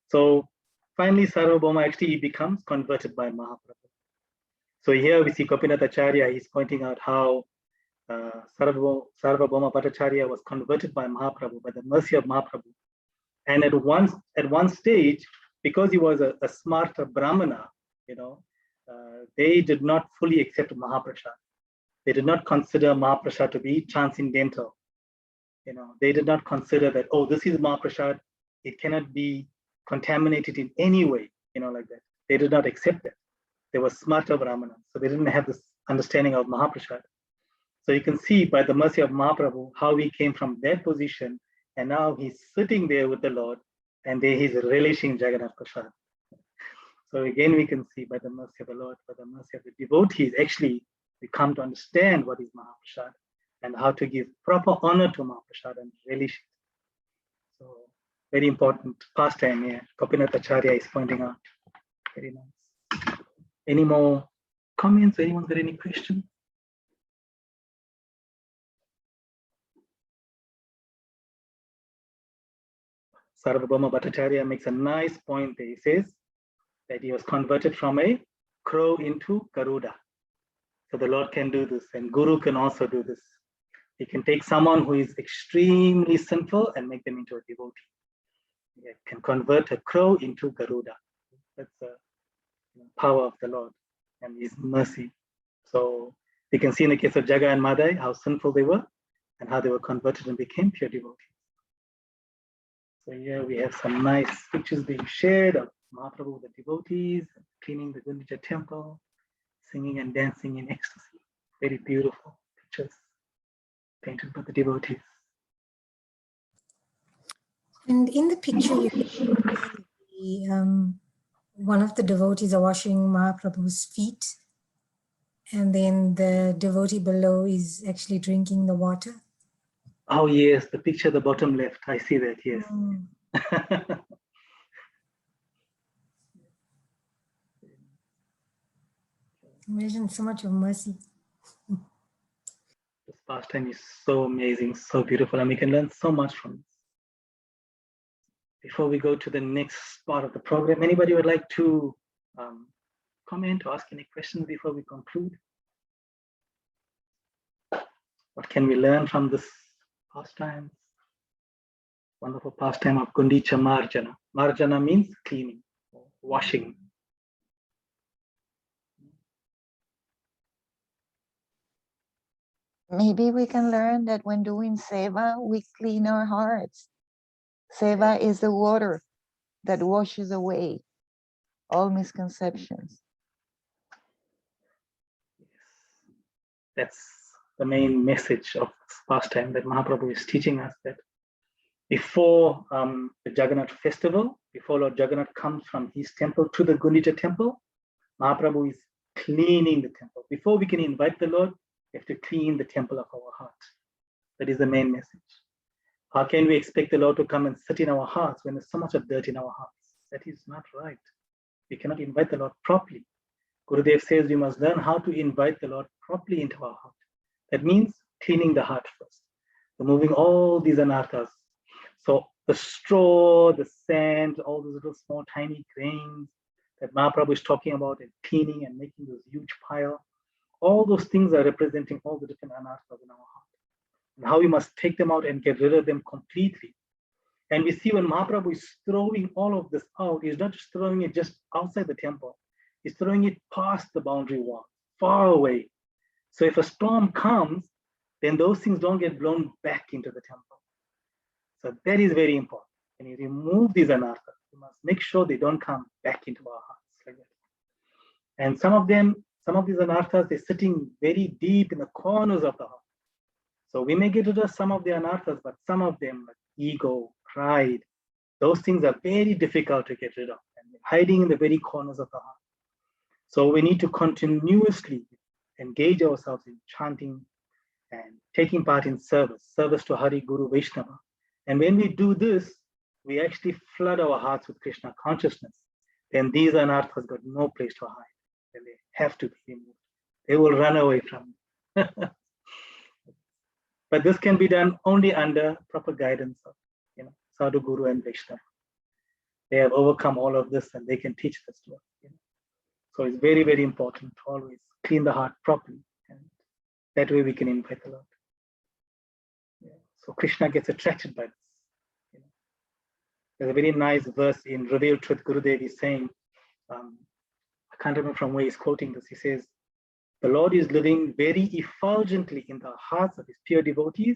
So finally, Sarvabhauma actually becomes converted by Mahaprabhu. So here we see Gopinathacharya, he's pointing out how Sarvabhauma Bhattacharya was converted by Mahaprabhu, by the mercy of Mahaprabhu. And at one stage, because he was a smart Brahmana, they did not fully accept Mahaprasad. They did not consider Mahaprasad to be transcendental. They did not consider that, oh, this is Mahaprasad, it cannot be contaminated in any way, like that. They did not accept that. They were smarter Brahmanas, so they didn't have this understanding of Mahaprasad. So you can see by the mercy of Mahaprabhu how he came from that position, and now he's sitting there with the Lord, and there he's relishing Jagannath Prasad. So again, we can see by the mercy of the Lord, by the mercy of the devotees, actually we come to understand what is Mahaprasad and how to give proper honor to Mahaprasad and relish it. So very important pastime here. Gopinath Acharya is pointing out. Very nice. Any more comments? Anyone got any questions? Sarvabhauma Bhattacharya makes a nice point there. He says that he was converted from a crow into Garuda. So the Lord can do this, and Guru can also do this. He can take someone who is extremely sinful and make them into a devotee. He can convert a crow into Garuda. That's the power of the Lord and His mercy. So we can see in the case of Jaga and Madai how sinful they were and how they were converted and became pure devotees. So here we have some nice pictures being shared of Mahaprabhu with the devotees, cleaning the Gundica temple, singing and dancing in ecstasy. Very beautiful pictures painted by the devotees. And in the picture, you can see one of the devotees are washing Mahaprabhu's feet, and then the devotee below is actually drinking the water. Oh yes, the picture at the bottom left. I see that, yes. Imagine so much of mercy. This pastime is so amazing, so beautiful, and we can learn so much from this. Before we go to the next part of the program, anybody would like to comment or ask any questions before we conclude? What can we learn from this pastime? Wonderful pastime of Gundica Marjana. Marjana means cleaning, or washing. Maybe we can learn that when doing seva, we clean our hearts. Seva is the water that washes away all misconceptions. That's the main message of this pastime that Mahaprabhu is teaching us, that before the Jagannath festival, before Lord Jagannath comes from his temple to the Gundica temple, Mahaprabhu is cleaning the temple. Before we can invite the Lord, we have to clean the temple of our heart. That is the main message. How can we expect the Lord to come and sit in our hearts when there's so much of dirt in our hearts? That is not right. We cannot invite the Lord properly. Gurudev says we must learn how to invite the Lord properly into our heart. That means cleaning the heart first, removing all these anarthas. So the straw, the sand, all those little small tiny grains that Mahaprabhu is talking about, and cleaning and making this huge pile, all those things are representing all the different anarthas in our heart. And how we must take them out and get rid of them completely. And we see when Mahaprabhu is throwing all of this out, he's not just throwing it just outside the temple. He's throwing it past the boundary wall, far away. So if a storm comes, then those things don't get blown back into the temple. So that is very important. When you remove these anarthas, you must make sure they don't come back into our hearts like that. And some of these anarthas, they're sitting very deep in the corners of the heart. So we may get rid of some of the anarthas, but some of them, like ego, pride, those things are very difficult to get rid of, and they're hiding in the very corners of the heart. So we need to continuously engage ourselves in chanting and taking part in service to Hari, Guru, Vaishnava. And when we do this, we actually flood our hearts with Krishna consciousness. Then these anarthas got no place to hide. Then they have to be removed. They will run away from you. But this can be done only under proper guidance of Sadhu, Guru, and Vaishnava. They have overcome all of this and they can teach this to us. So it's very, very important to always clean the heart properly. And that way we can invite the Lord. So Krishna gets attracted by this. There's a very nice verse in Revealed Truth. Gurudev is saying, I can't remember from where he's quoting this. He says, the Lord is living very effulgently in the hearts of his pure devotees,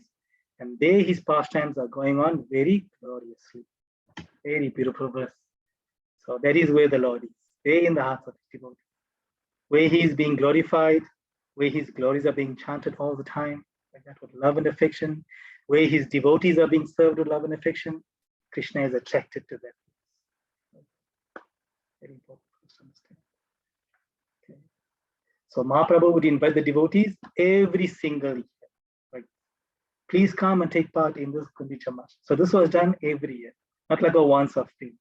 and there his pastimes are going on very gloriously. Very beautiful verse. So that is where the Lord is, there in the hearts of the devotee, where he is being glorified, where his glories are being chanted all the time, like that, with love and affection, where his devotees are being served with love and affection. Krishna is attracted to that. Very important for us to understand. Okay. So Mahaprabhu would invite the devotees every single year. Like, please come and take part in this Gundica Mass. So this was done every year, not like a once-off thing.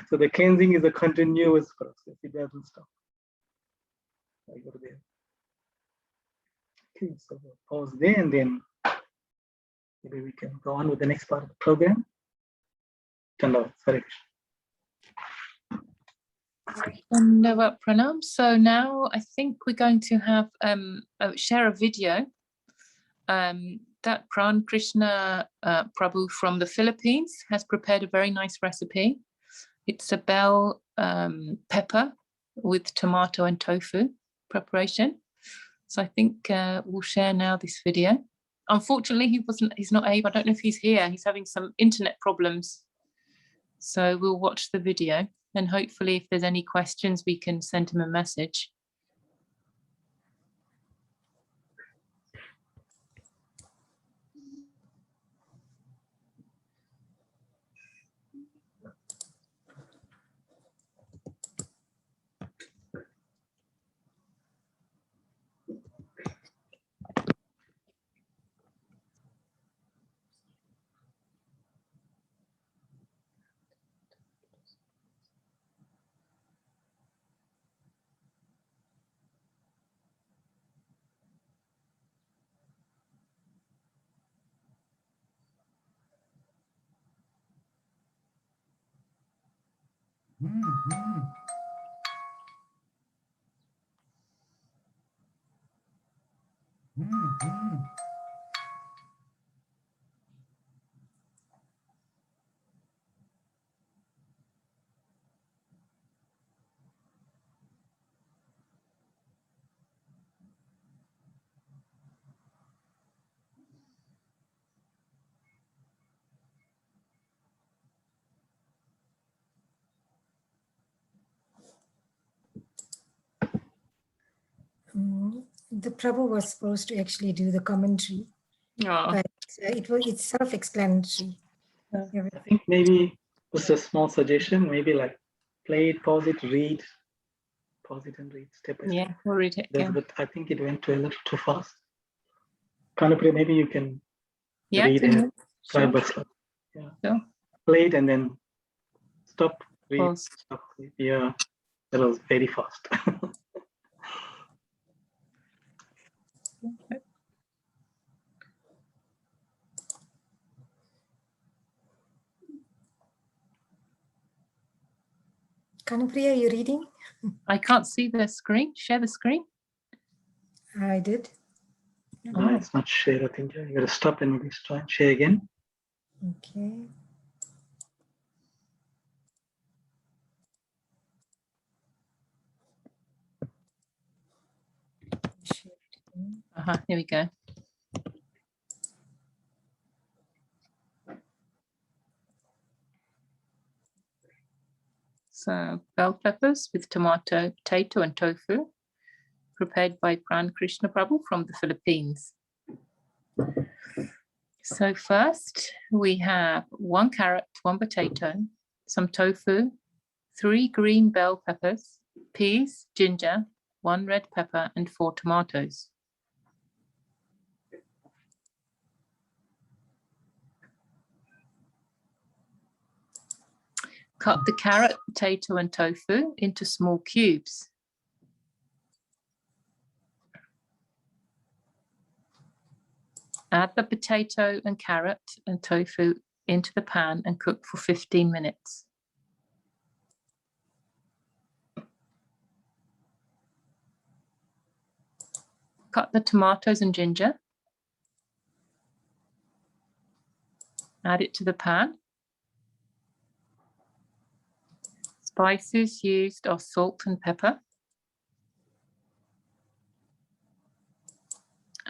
So the cleansing is a continuous process. It doesn't stop. I go there. Okay, so we'll pause there and then maybe we can go on with the next part of the program. Chandra, Hare Krishna. And pranam. So now I think we're going to have share a video that Pran Krishna Prabhu from the Philippines has prepared a very nice recipe. It's a bell pepper with tomato and tofu preparation. So I think we'll share now this video. Unfortunately, he's not able, I don't know if he's here, he's having some internet problems. So we'll watch the video and hopefully if there's any questions, we can send him a message. The Prabhu was supposed to actually do the commentary, but it's self-explanatory. I think maybe just a small suggestion, maybe like play it, pause it, read, pause it and read step by step. Yeah, we'll read it. Yeah. But I think it went a little too fast. Kanapri, maybe you can read it. it, Sure. but slow. Yeah. Sure. Play it and then stop, read, Pause. stop, read. Yeah, that was very fast. Kanupriya, are you reading? I can't see the screen. Share the screen. I did. No, it's not share. I think you gotta stop and maybe try and share again. Okay. Here we go. So bell peppers with tomato, potato and tofu, prepared by Pran Krishna Prabhu from the Philippines. So first we have 1 carrot, 1 potato, some tofu, 3 green bell peppers, peas, ginger, 1 red pepper and 4 tomatoes. Cut the carrot, potato and tofu into small cubes. Add the potato and carrot and tofu into the pan and cook for 15 minutes. Cut the tomatoes and ginger. Add it to the pan. Spices used are salt and pepper.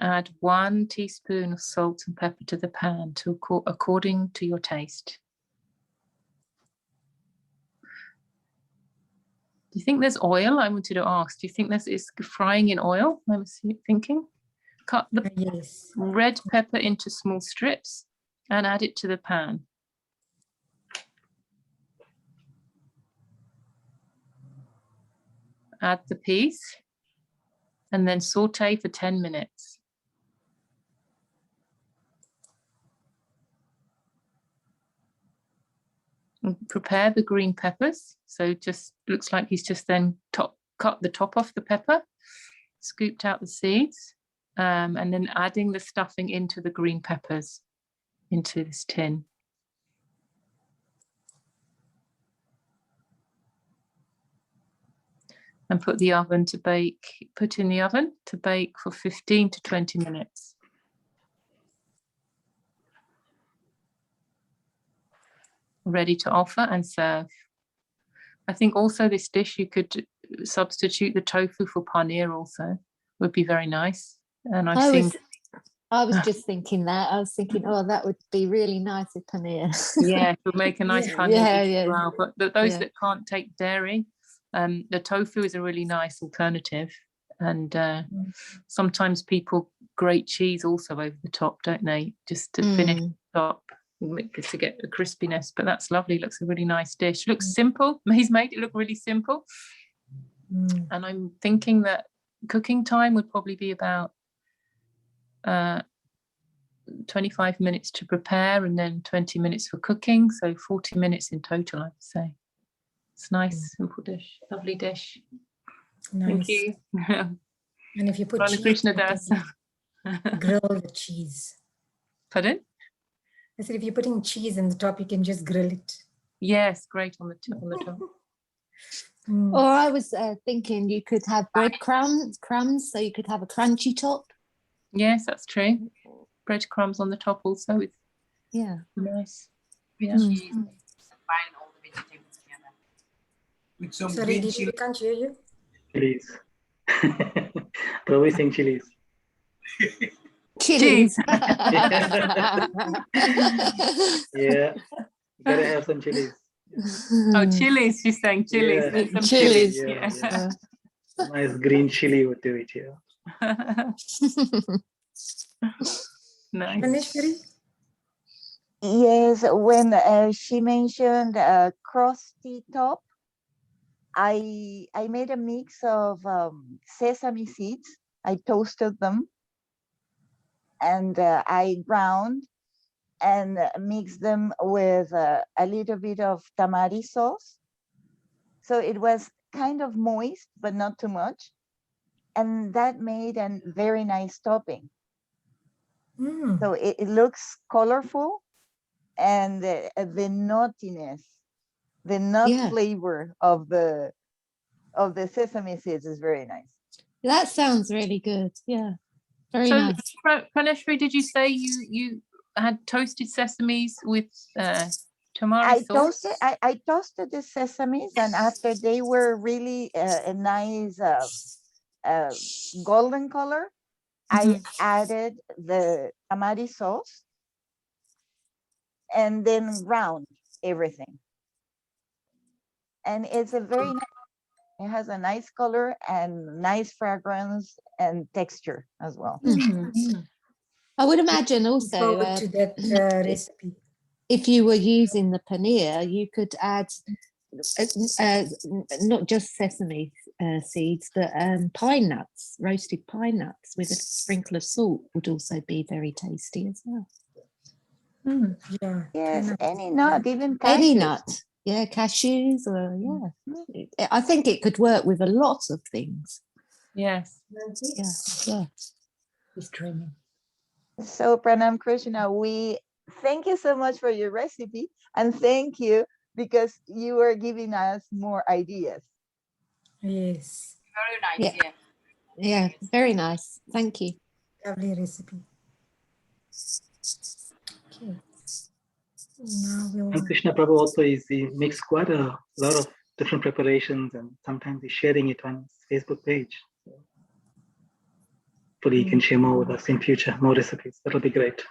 Add 1 teaspoon of salt and pepper to the pan according to your taste. you think there's oil? I wanted to ask. Do you think this is frying in oil? I was thinking. Cut the Yes. red pepper into small strips and add it to the pan. Add the peas and then saute for 10 minutes. And prepare the green peppers. So just looks like he's just then cut the top off the pepper, scooped out the seeds, and then adding the stuffing into the green peppers into this tin. And put in the oven to bake for 15 to 20 minutes. Ready to offer and serve. I think also this dish you could substitute the tofu for paneer also, would be very nice. And I was just thinking that. I was thinking, oh, that would be really nice with paneer. Yeah, it would make a nice paneer dish as well. But those that can't take dairy, the tofu is a really nice alternative. And sometimes people grate cheese also over the top, don't they? Just to finish the top, to get the crispiness. But that's lovely. Looks a really nice dish. Looks simple. He's made it look really simple. And I'm thinking that cooking time would probably be about 25 minutes to prepare and then 20 minutes for cooking. So 40 minutes in total, I would say. It's nice, simple dish, lovely dish. Nice. Thank you. And if you put Pran cheese, Krishna you can does. grill the cheese. Pardon? I said if you're putting cheese in the top, you can just grill it. Yes, great on the top. Or I was thinking you could have breadcrumbs, so you could have a crunchy top. Yes, that's true. Breadcrumbs on the top also. Yeah. Nice. Yeah. Cheese. Combine all the vegetables together. With some Sorry, green Didi, chili. we can't hear you. Chilies. Prabhu is saying chilies. Chilies. Yeah, gotta have some chilies. Oh, chilies, she's saying chilies. Yeah. There's some Chilies. chilies. Yeah. Nice green chili would do it, yeah. Nice. Praneshwari? Yes, when she mentioned crusty top, I made a mix of sesame seeds. I toasted them and I ground and mixed them with a little bit of tamari sauce. So it was kind of moist, but not too much. And that made a very nice topping. So it looks colorful, and the nuttiness, the nut flavor of the sesame seeds is very nice. That sounds really good. Yeah, very nice. Praneshwari, did you say you had toasted sesames with tamari sauce? I toasted the sesames, and after they were really a nice golden color, I added the tamari sauce and then ground everything. And it's a very nice, it has a nice color and nice fragrance and texture as well. I would imagine also to that recipe. If you were using the paneer, you could add not just sesame seeds, but pine nuts, roasted pine nuts with a sprinkle of salt would also be very tasty as well. Yeah. Yes, any nut, even cashews. Any nut. Yeah, cashews or yeah. I think it could work with a lot of things. Yes. Yeah. Just dreaming. So Pranam Krishna, we thank you so much for your recipe, and thank you because you are giving us more ideas. Yes. Very nice, Yeah, very nice. Thank you. Lovely recipe. Okay. Now And Krishna Prabhu also he makes quite a lot of different preparations, and sometimes he's sharing it on his Facebook page. So hopefully he can share more with us in future, more recipes. That'll be great.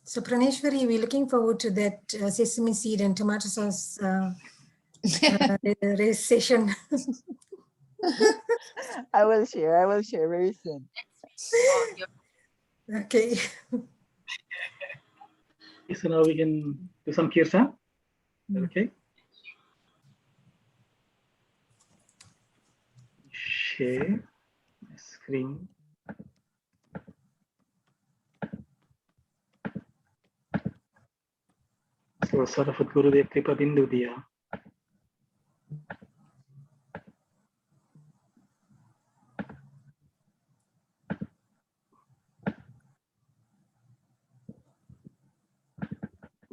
So Praneshwari, we're looking forward to that sesame seed and tomato sauce race session. I will share very soon. Okay. So now we can do some kirtan. Okay. Share the screen. So Sarafat Gurudev Kripa Bindu Diya.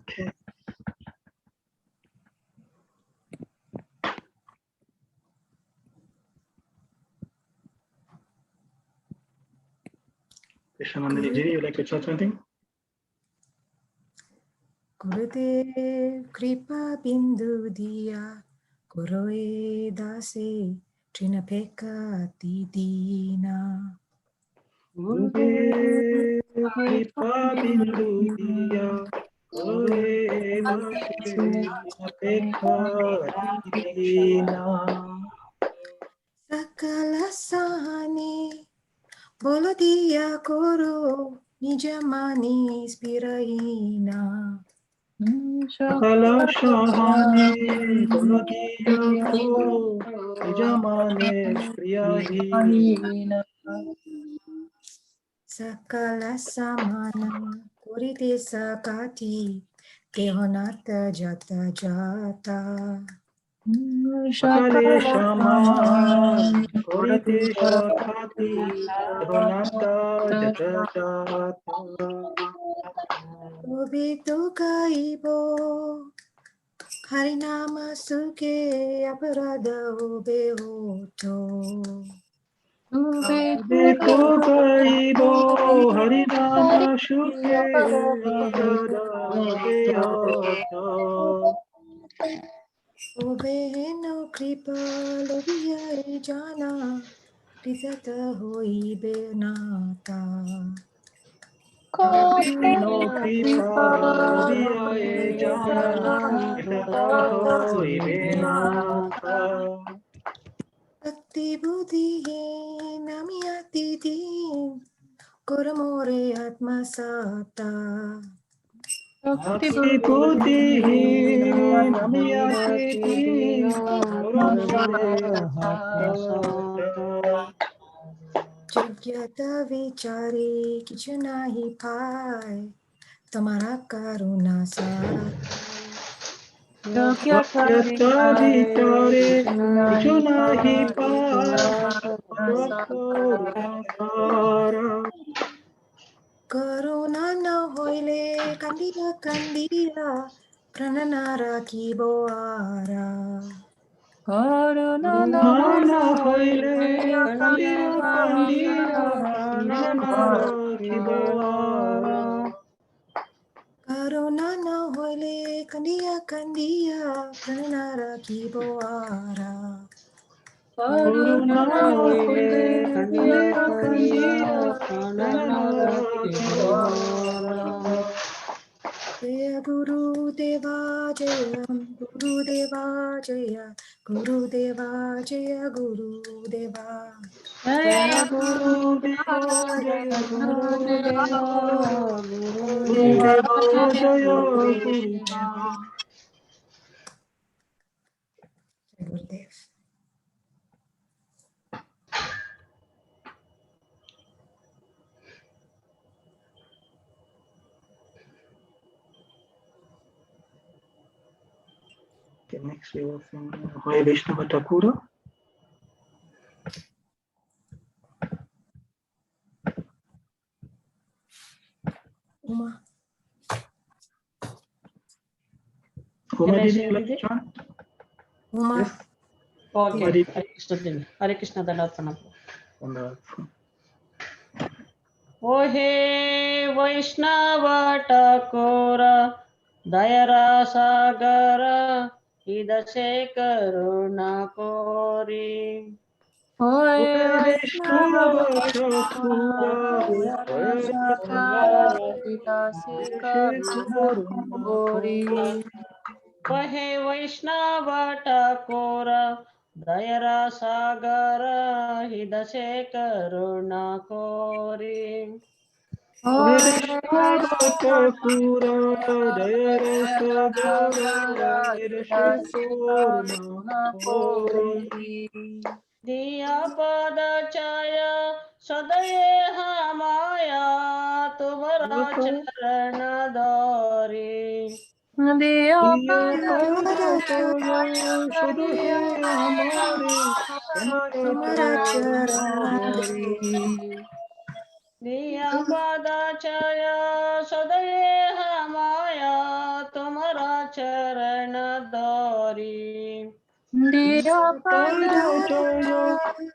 Okay. Krishnamandini Ji, you like to chant something? Gurudev Kripa Bindu Diya Kuroe Dase Trinapeka Didina. Gurudev Kripa Bindu Diya Kuroe Dase Trinapeka Didina. Sakala Sahani Bolo Diya Koro Nijamani Spirahina. Sakala Shahani Boladiya Ko Nijamane Priyahina. Sakala Samana Kurite Sakati Kehonata Jata Jata. Sakale Shama Korite Shakati Honata Jata Jata. Obito Kaibo Harinama Suke Aparada Obehoto. Obito Kaibo Harinama Shuke Aparada Obeata. Obeheno Kripa Lobiya Jana Ritata Hoi Benata. No Kripa Lobiya Jana Itata Hoi Benata. Bhakti Buddhi Namiyati Dim Koramore Atma Sata. Bhakti Buddhi Namiyati Koramore Atmasata. Jagyata Vichari Kichunahi Pai Tamara Karuna Sata. Yatta Vichare Kichunahi Pai Parakaruna Sara. Karuna na hoile Kandida Kandida Prananara Kiboara. Nana Hoile Kandira Kandira Prananara Kiboara. Karuna na hoile Kandia Kandia Prananara Kiboara. Nana Hoile Kandira Kandira Prananara Kiboara. Jaya Guru Deva Jaya Guru Deva Jaya Guru Deva Jaya Guru Deva. Jaya Guru Deva Jaya Guru Deva Guru Deva Jaya Guru Deva. Gurudev. Okay, next we will sing Hoy Vaishnava Thakura. Uma. Uma Didi, you like to chant? Uma. Yes. Okay. Hare Krishna Dandavat. Wonderful. O he Vaishnava Thakura Dayara Sagara Idase Karuna Kori. Hoy Vaishnava Thakura Dayara Sagara Idase Karuna Kori. वहे वैष्णव ठाकुर दयरा सागर हृदय करुणा कोरी Vaishnava Thakura Daya Rasa Gara Nirashe Koruna Kori दिया पद छाया सदय माया तुम्हारा चरण दौरी Diya Pada Chaya Shudha Hai Hamare Tumhara Charana Dori दिया पद छाया सदय माया तुम्हारा चरण दौरी Diya Pada Chaya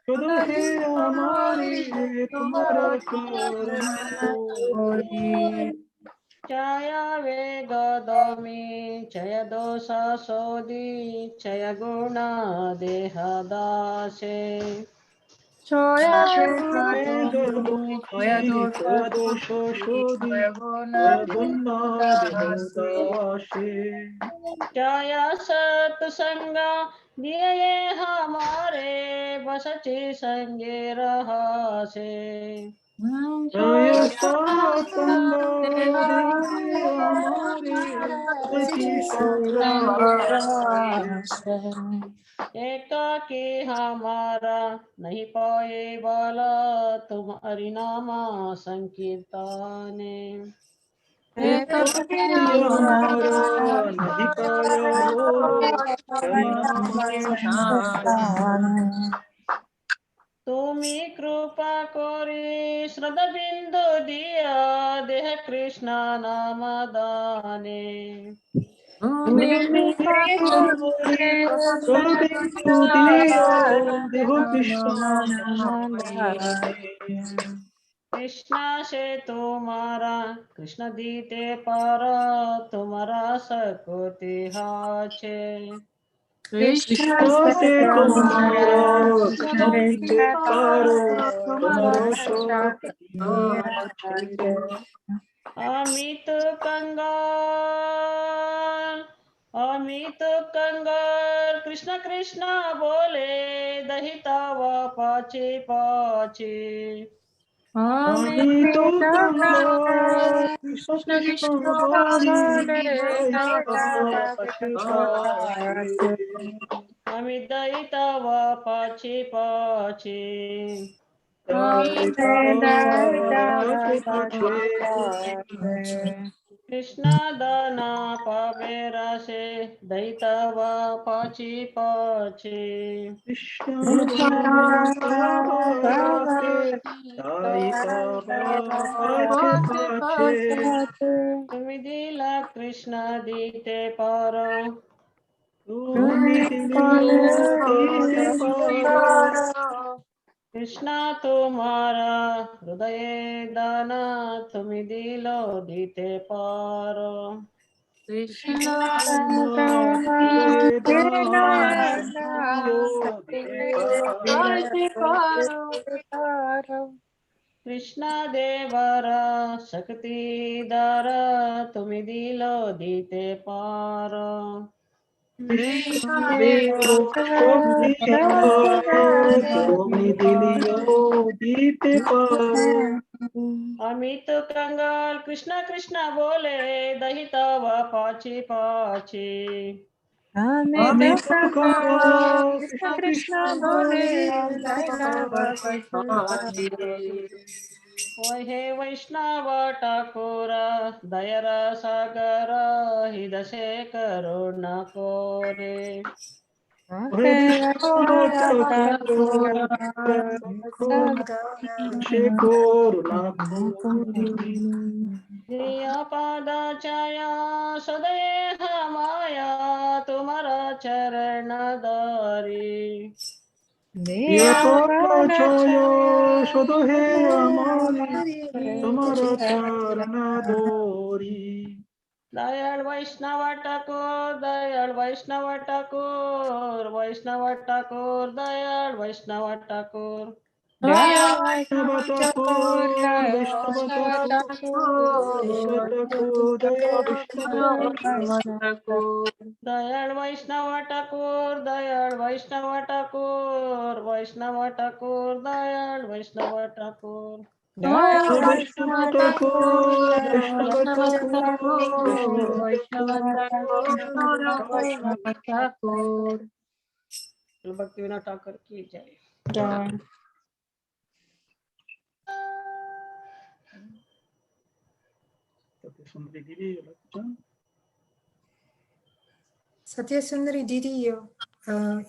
Shudha Hai Hamare Tumhara Charana Dori छाया वेगदमी क्षय दोष सोदी क्षय गुण देहदासे छाया सत्संग दिए हमारे बसचे संगे रहासे Jaya Satsanga Devi Amari Sati एकाकी हमारा नहीं पाए बाला तुम हरिनामा संकीर्तने हमारा नहीं पाया बोलो हरिनाम तुम्ही कृपा कोरी श्रद्धा बिंदू दिया देह कृष्ण नाम दाने देहो कृष्ण कृष्णा से तुम्हारा कृष्ण दीते पर तुम्हारा सकोति हाचे कृष्ण से तुम्हारा कृष्ण दीते पारो तुम्हारा शक्ति अमित कंगाल कृष्ण कृष्ण बोले दहिता व पाचे पाचे Ami to Ganga, Krishna Krishna Bali, Pache Pache. Amit दहिता व पाचे पाचे Pache Pache. कृष्ण दाना पावे रासे दहिता व पाची पाचे Krishna Rase, Sai Baba Pache Pache. तुम्ही दिला कृष्ण दीते पार Tumi Diliyo Dite Paro. Krishna तुम्हारा हृदय दाना तुम्ही दिलो दीते पार Krishna Vedana Dite Paro. Krishna देवरा शक्ती दारा तुम्ही दिलो दीते पार Krishna Devo Shakti Paro Tumi Diliyo Dite Paro Amit कंगाल कृष्णा कृष्णा बोले दहिता व पाची पाची Amit Kanga Krishna Krishna Bole हे वैष्णव ठाकुर दयरा सागर हृदय करुणा कोरे दिया पादा छाया सदैह माया तुम्हारा चरण दारी दयाल वैष्णव ठाकुर दयाल वैष्णव ठाकुर वैष्णव ठाकुर दयाल वैष्णव Thakur Jaya Vaishnava Thakur, Vaishnava Thakur, Daya Vaishnava Thakur. Dayal वैष्णव ठाकूर दयाळ वैष्णव ठाकूर वैष्णव ठाकूर दयाळ वैष्णव Thakur Vaishnava Thakur, Vaishnava Thakur. Bhaktivinod Thakur की जय Jai. Satyasundari Didi, you like to join? Satyasundari Didi,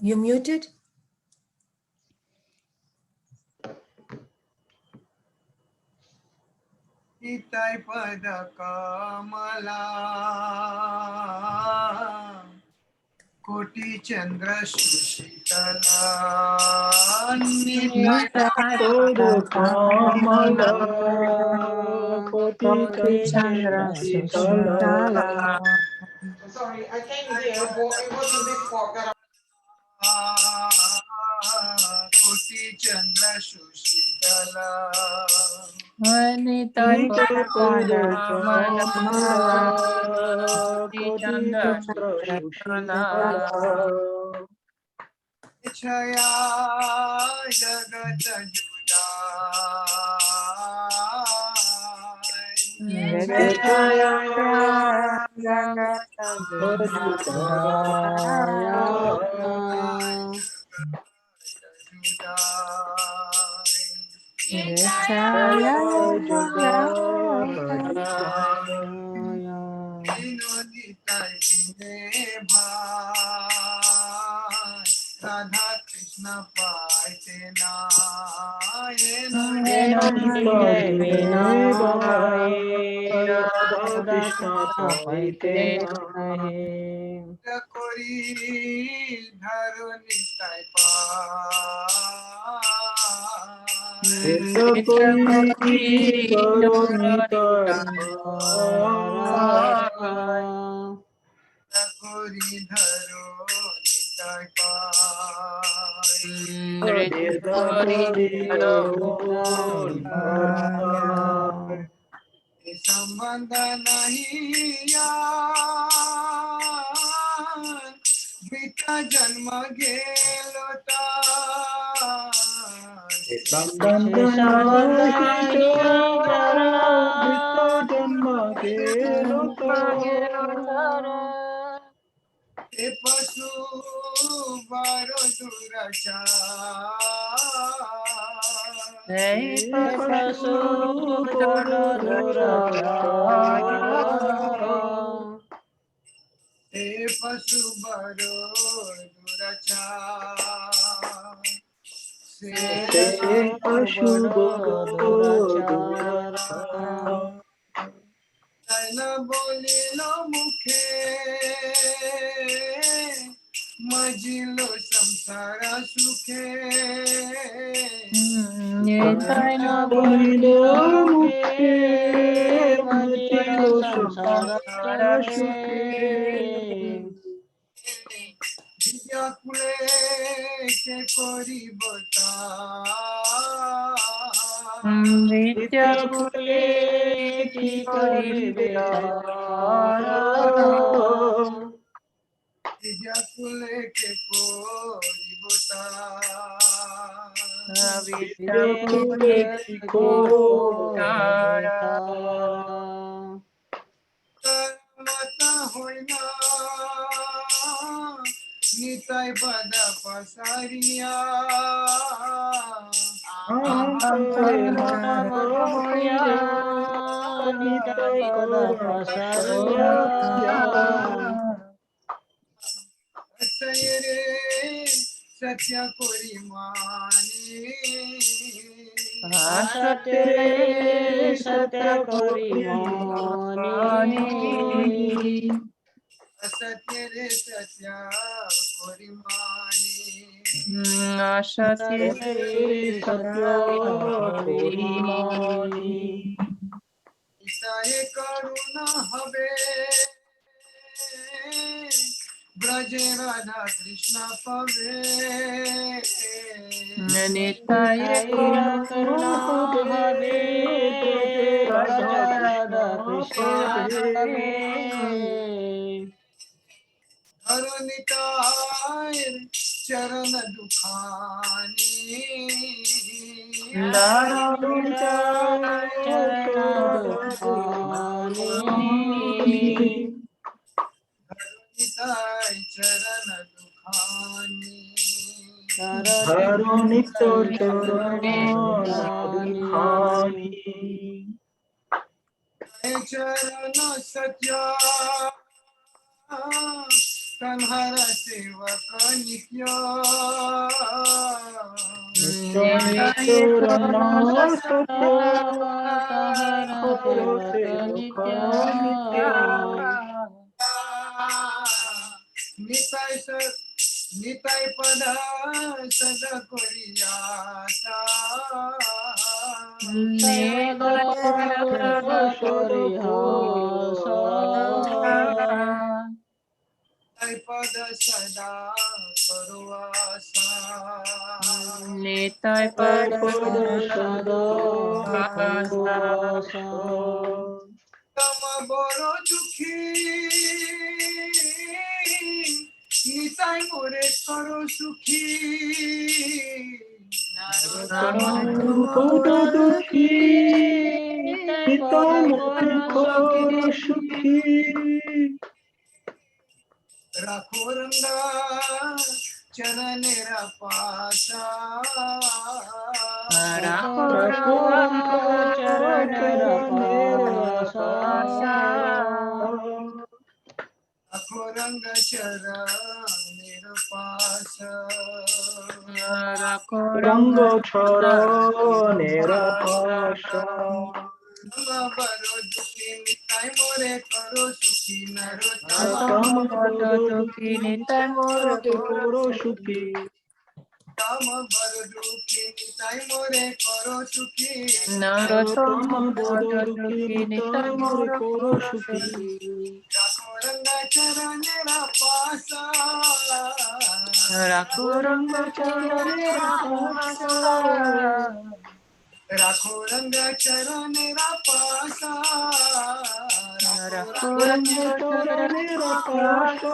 you muted. Nitai pada kamala Koti Chandra Sushitala Nitai Pada Kamala, Koti Chandra Shitala. Sorry, I came here, but it wasn't this part that Koti Chandra Sushitala Nitai Pada Kamala, Kamala, Koti Chandra Chandra Shitala. Chaya Jagat Judai Jaya Radha Krishna Paite na Radha Krishna Paite na Kori Dharu Nitai Pa Sambandha nahi yaar, bita janma gelo taar. E pasu baro durachar. E pasu baro durachar. Taina bolilo mukhe, majilo samsara sukhe. Taina bolilo mukhe majilo samsara sukhe. Kule ke koribo taar. Nitya kule ki koribe tara. Kule ke koribo taar. Vidya kule ki koribe tara. Mata hoina nitai pada pasariya. Satya kori mani. Satya kori mani. Satya re satya kori mani. Satya Satya kori mani. Itaye karuna habe. Braje Radha Krishna pave. Nitaya Krishna Hare Radha Radha Krishna Hare Dharanitai Charana Dukhani Dharamita Charana Dukhani Dharanitai Charana Dukhani Dharunito Charana Charanadukani Charana Satya Kanhara Sevaka Nitya Nityanitya Satya Tahara Hara Sevaka Nitya Sevaka Nitya Nitai Pada Sada Koriyata Pada Parihasa Nitai Pada Sada Karuasa Nitai Pada Pada Sada Karvasa Tama Boro Dukhi Nitai More Karo Sukhi Pada Dukhi Nitai More Koro Sukhi Rakhoranga Charanera Pasha Rakhoranga Charanera Pasa Rakhoranga Charanera Pasha Rango Chara Nera Pasha Tama Baro Dukhi Nitai More Karo Sukhi Tama Pada Dukhi Nitai More Koro Sukhi Tama Baro Dukhi Nitai More Karo Sukhi Tama Pada Dukhi Nitai More Koro Sukhi Rakhoranga Charanera Pasha Rakhoranga Charanera Pasha Rakhoranga Charanera Pasha Rakhoranga Charanera Pasha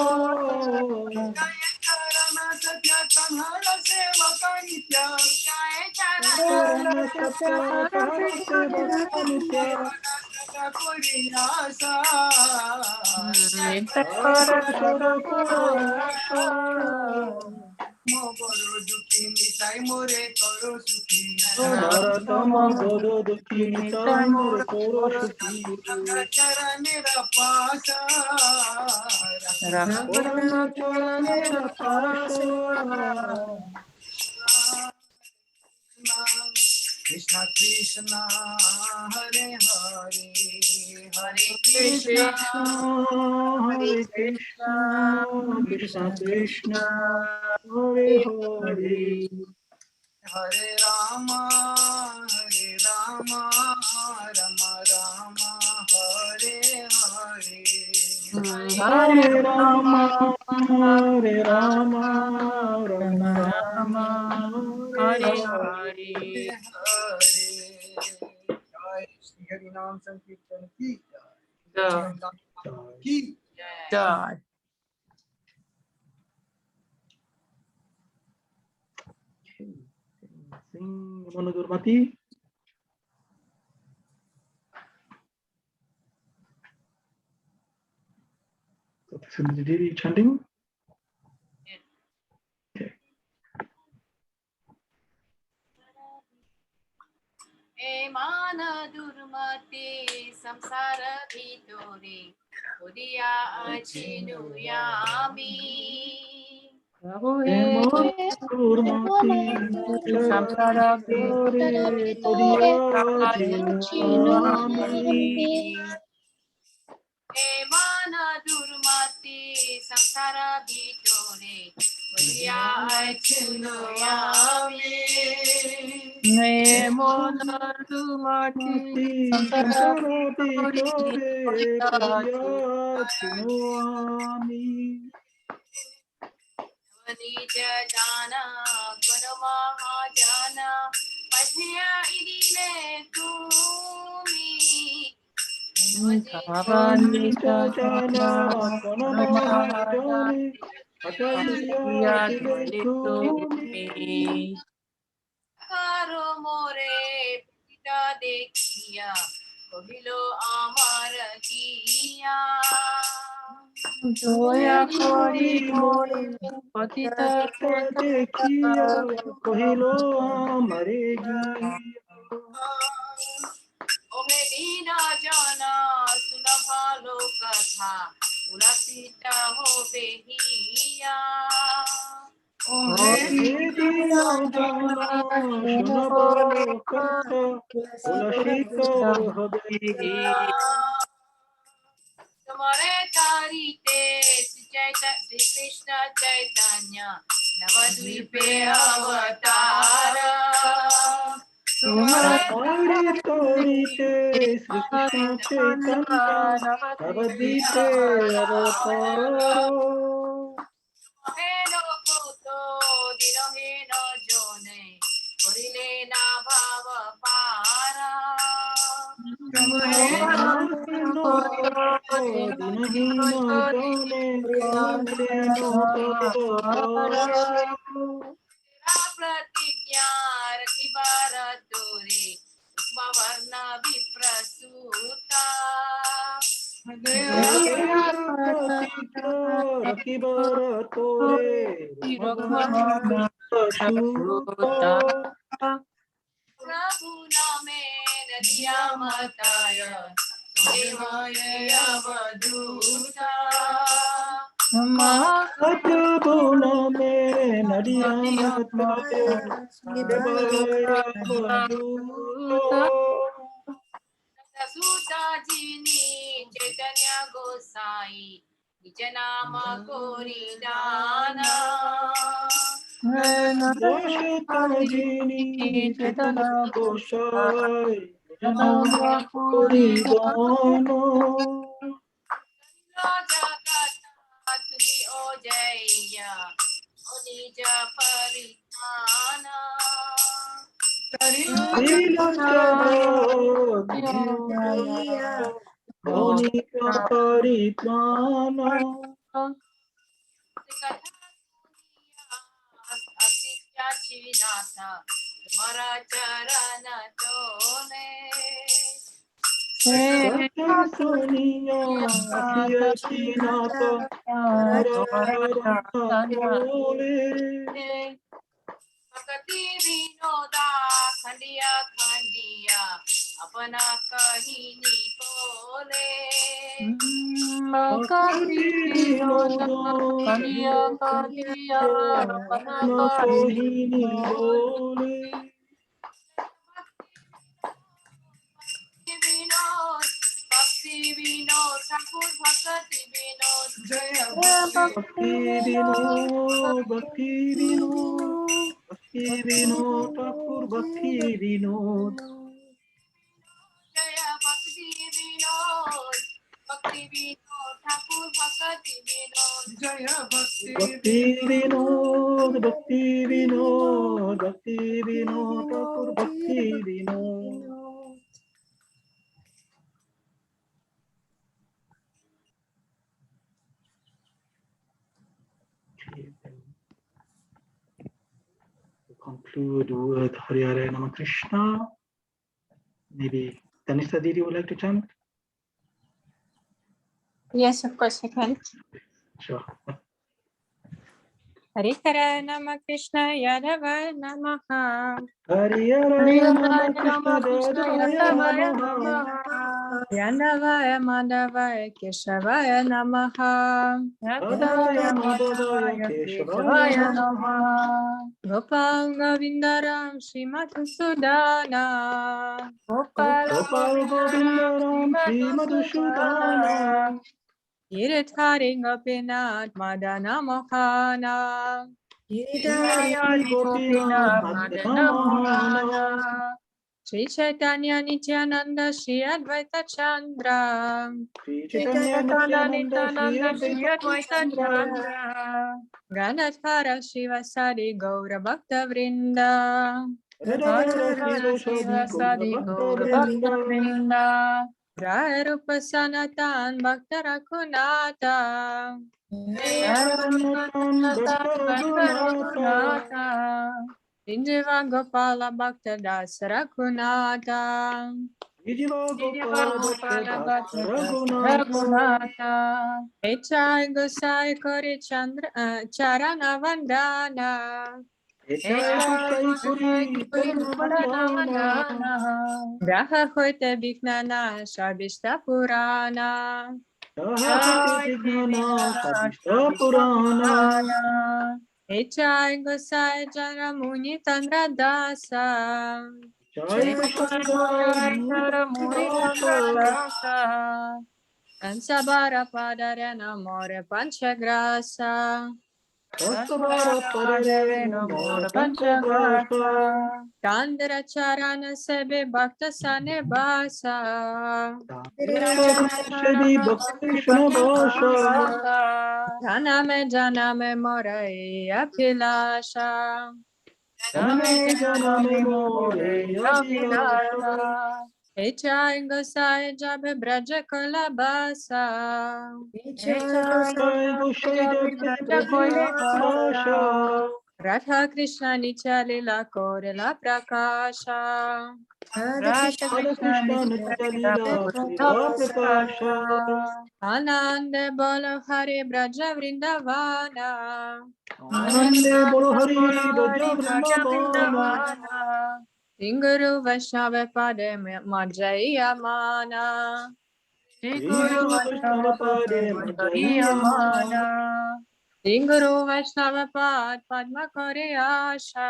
Charana Satya Kanhara Sevaka Nitya Charana Satya Kahara Sevaka Nitya Sada Koriyasa Asa Sada Koriyasa Moboro Dukhi Nitai More Karo Sukhi Bharatama Bodo Dukhi Nitai More Koro Sukhi Charanera Pasha Rakhoranga Charanera Pasha Krishna Krishna Hare Hare Hare Hare Krishna Hare Krishna Krishna Krishna Hare Hare Hare Rama Rama Rama Hare Hare Hare Rama Hare Rama Rama Rama Hare Hare Hare Hare. Jai Shri Hari Nam Sankirtan ki The ki die. Sing Manudurmati. Sundaji chanting. Emana durmate samsara bhitore Odiya achinu yami Samsara Emana durmate samsara bhitore Odiya achinu yami Nemona Dumati Samsara Nija jana Mahajana Pathya idile tumi Kavani Jana Panamahajani Ataliya Diletumi Karo more pita dekhiya Kohilo amar giya Joya Kori More Patita Dekhiya Kohilo Amare Ohe dina jana suna bhalo katha ulasita hobe hiya Ohe Dina Jana Shunabalo Katha Ulashita Habe Tumare tarite Sri Krishna Chaitanya Navadvipe avatara Tumare Tarite Sri Krishna Chaitanya Navadvipe Avataro Heno koto dino heno jone korile na bhava para Heno Dinahino Jane Karileno Pavapara pratigya rakhi bharatore ukma varna viprasuta Prabhu name nadiya mataya Sudevaya yavaduta Prabhuna me Nadia Mataya Devaya Vaduta Suta jini Chaitanya Gosai Nijanama Koridana Doshatajini Chaitanya Goshai Janama Koridano Rajakata Tumi Ojaya Onija Paritana Monika Paritrana Asitya Chinata Tumara Charana Tone Satya Sonia Asiya Chinata Maracharana Tole Pakati Vinoda Khandiya Khandiya Apana Kahini Pole Makati Vinoda Kaniya Kaniya Apana Kohini Bole Vinod Bhakti Vinod Thakur Bhakti Vinod Jaya Bhakti Vinod Bhakti Vinod Bhakti Vinod Thakur Bhakti Vinod Jaya Bhakti Vinod Bhakti Vinod Thakur Bhakti Vinod Jaya Bhakti Vinod Bhakti Vinod Bhakti Vinod Thakur Bhakti Vinod To conclude with Hare Hare Nama Krishna. Maybe Tanisha Didi would like to chant? Yes, of course I can. Sure. Hare Hare Nama Krishna Yadava Namaha. Hare Hare Nama Krishna Yadavaya Namaha. Yadavaya Madhavaya Keshavaya Namaha. Yadavaya Madhavaya Keshavaya Namaha. Gopal Govindaram Srimati Sudana. Gopal Govindaram Sri Madhusudana. Giridhari Gopinath Madana Mohana. Giridhari Gopinath Madana Mohana. Shri Chaitanya Nityananda Shri Advaita Chandra. Shri Chaitanya Nityananda Shri Advaita Chandra. Ganadhara Shivasadi Gaura Bhakta Vrinda. Radha Shivasadi Gaura Bhakta Vrinda. Jai Rupa Sanatan Bhakta Raghunatha. Injiva Gopala Bhakta Das Raghunatha. Raghunatha. Echai Gosai Kori Chandra Charana Vandana. Graha Hoite Biknana Shabishta Purana. Echai Gosai Jana Muni Tandra Dasa. Ansabara Padarena More Panchagrasa. Chandra Charana Sebe Bhakta Sane Basa. Janame Morai Apilasha. Echai Gosai Jabe Braja Kolabasa. Radha Krishna Nitya Lila Korela Prakasha. Anande Bolo Hari Braja Vrindavana. Singuru Vaishnava Pade Majaya Mana. Singuru Vaishnava Pad Padma Koreyasha.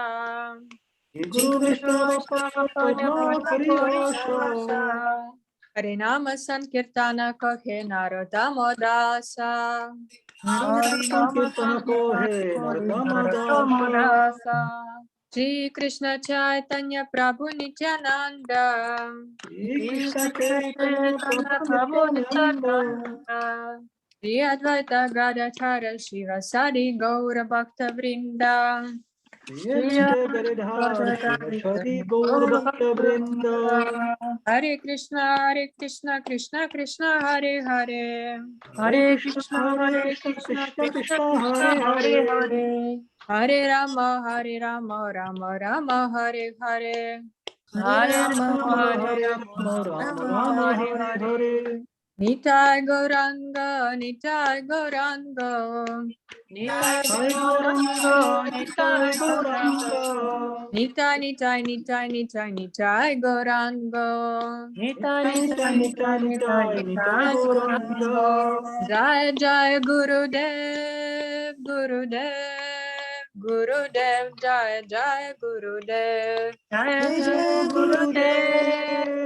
Harinama Sankirtana Kohe Narotamo Dasa. Shri Krishna Chaitanya Prabhu Nityananda. Shri Advaita Gadadhara Shivasadi Gaura Bhakta Vrinda. Hare Krishna, Krishna Krishna, Hare Hare. Hare Krishna, Krishna Krishna, Hare Hare. Hare Rama, Rama Rama, Hare Hare. Hare Rama, Hare. Nitai Gauranga, Nitai Gauranga. Nitai Gauranga. Nitai Gauranga. Nitai Gauranga. Jai Jai Gurudev, Gurudev, Jai Jai Gurudev. Jai Jai Gurudev,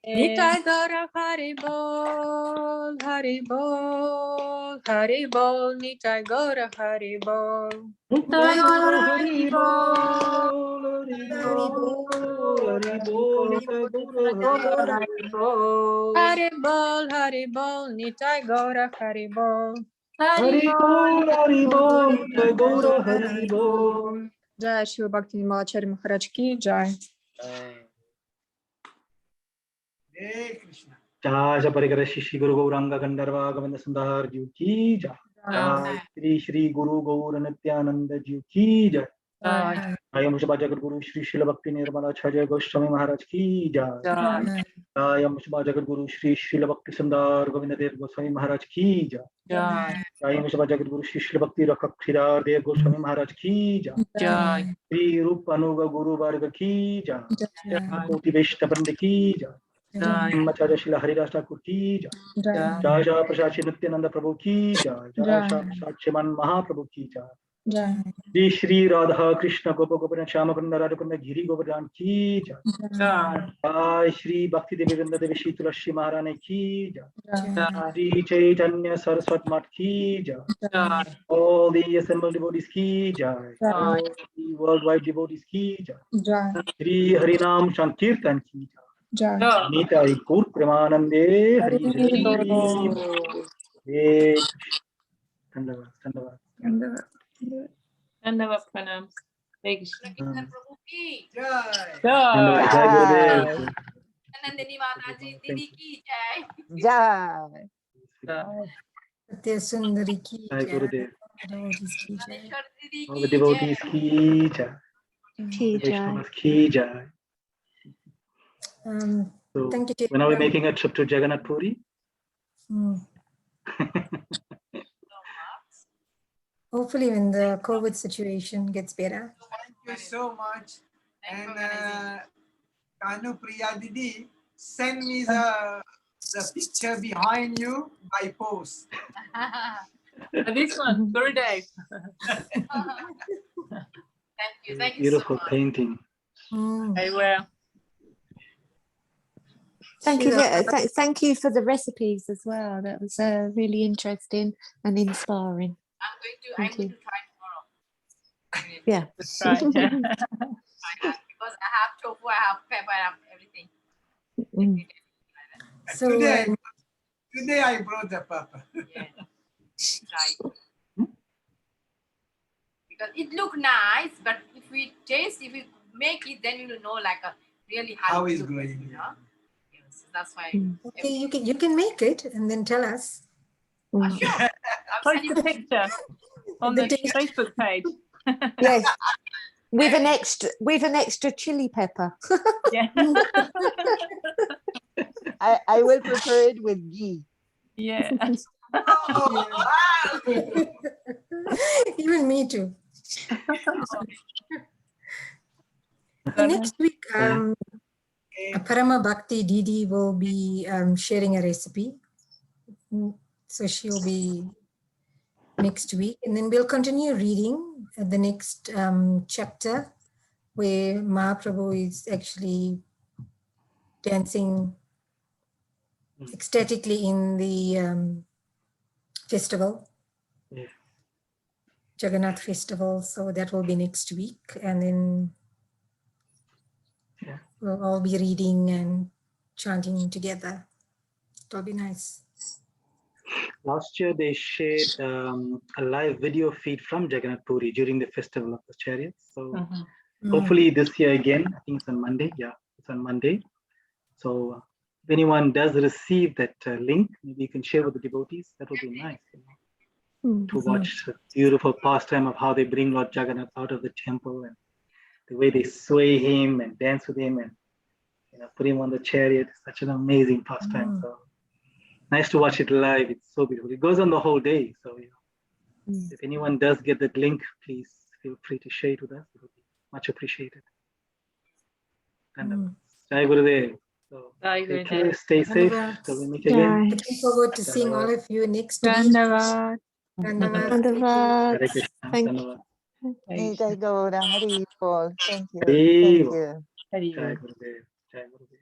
Nitai Gaura Hari Bol, Hari Bol, Hari Bol, Nitai Gaura Hari Bol. Nitai Gaura Hari Bol, Hari Bol, Hari Bol, Nitai Gaura Hari Bol. Hari Bol, Nitai Gaura Hari Bol. Jai Shri Bhakti Malachari Maharaj ki Jai. Jai Parikara Shri Guru Gauranga Gandharva Govinda Sundar Ji ki Jai. Jai Shri Guru Gaur Nityananda Ji ki Jai. Jai Jagat Guru Shri Srila Bhakti Nirmala Acharya Goswami Maharaj ki Jai. Jai Jagat Guru Shri Srila Bhakti Sundar Govinda Dev Goswami Maharaj ki Jai. Jai Jagat Guru Shri Srila Bhakti Rakha Khidar Dev Goswami Maharaj ki Jai. Jai Shri Rup Anuga Guru Varga ki Jai. Koti Vaishnava Vrinda ki Jai. Acharya Srila Haridas Thakur ki Jai. Jai Jai Prasad Shri Nityananda Prabhu ki Jai. Jai Jai Prasad Shriman Mahaprabhu ki Jai. Jai. Shri Shri Radha Krishna Gopa Gopana Shama Kunda Radhakunda Giri Govardhan ki jai. Jai Shri Bhakti Devi Vrinda Devi Shri Tulasi Maharani ki jai. Shri Chaitanya Saraswat Mat ki jai. All the assembled devotees ki jai. All the worldwide devotees ki jai. Jai. Shri Harinam Sankirtan ki jai. Jai. Nitai Gur Premanande Hari Hari. Hare Krishna. Dandavad. Dandavad pranams. Hare Krishna. Krishna Prabhu ki. Jai. Dandavad. Jai Gurudev. Nandini Mataji Didi ki jai. Jai. Satya Sundari ki Jai jai. Gurudev. Devotees ki jai. Radheshwar Didi All the ki devotees jai. ki jai. Ki jai. Vaishnavas ki jai. So Thank you. when are we making a trip to Jagannath Puri? Hopefully when the COVID situation gets better. Thank you so much. And Kanu Priya Didi, send me the picture behind you by post. This one, Gurudev. Thank you so Beautiful much. painting. Very well. Thank you. Thank you for the recipes as well. That was really interesting and inspiring. I'm Thank going you. to try tomorrow. Yeah. Right. Because I have tofu, I have pepper, I have everything. So Today I brought the pepper. Yeah. Try. Because it look nice, but if we taste, if we make it, then you will know like a really How it is look, going? you know? Yes, that's why. okay, you can make it and then tell us. Sure. Post a picture on the Facebook page. Yes. With an extra chili pepper. Yeah. I will prepare it with ghee. Yeah. Even me too. So next week, Parama Bhakti Didi will be sharing a recipe. So she'll be next week. And then we'll continue reading the next chapter where Mahaprabhu is actually dancing ecstatically in the festival. Yeah. Jagannath festival. So that will be next week. And then we'll all be reading and chanting together. It'll be nice. Last year they shared a live video feed from Jagannath Puri during the festival of the chariots. So hopefully this year again, I think it's on Monday. Yeah, it's on Monday. So if anyone does receive that link, maybe you can share with the devotees. That would be nice, to watch the beautiful pastime of how they bring Lord Jagannath out of the temple and the way they sway him and dance with him and put him on the chariot. It's such an amazing pastime. So nice to watch it live. It's so beautiful. It goes on the whole day. So if anyone does get that link, please feel free to share it with us. It would be much appreciated. And Jai Gurudev. So take care, stay safe till we meet again. Looking forward to seeing all of you next week. Dandavad. Dandavad. Hare Krishna. Thank Dandavad. Nitai Gaura Hari Bol. Thank you. Hari Thank Bol. you. Jai Gurudev. Jai Gurudev.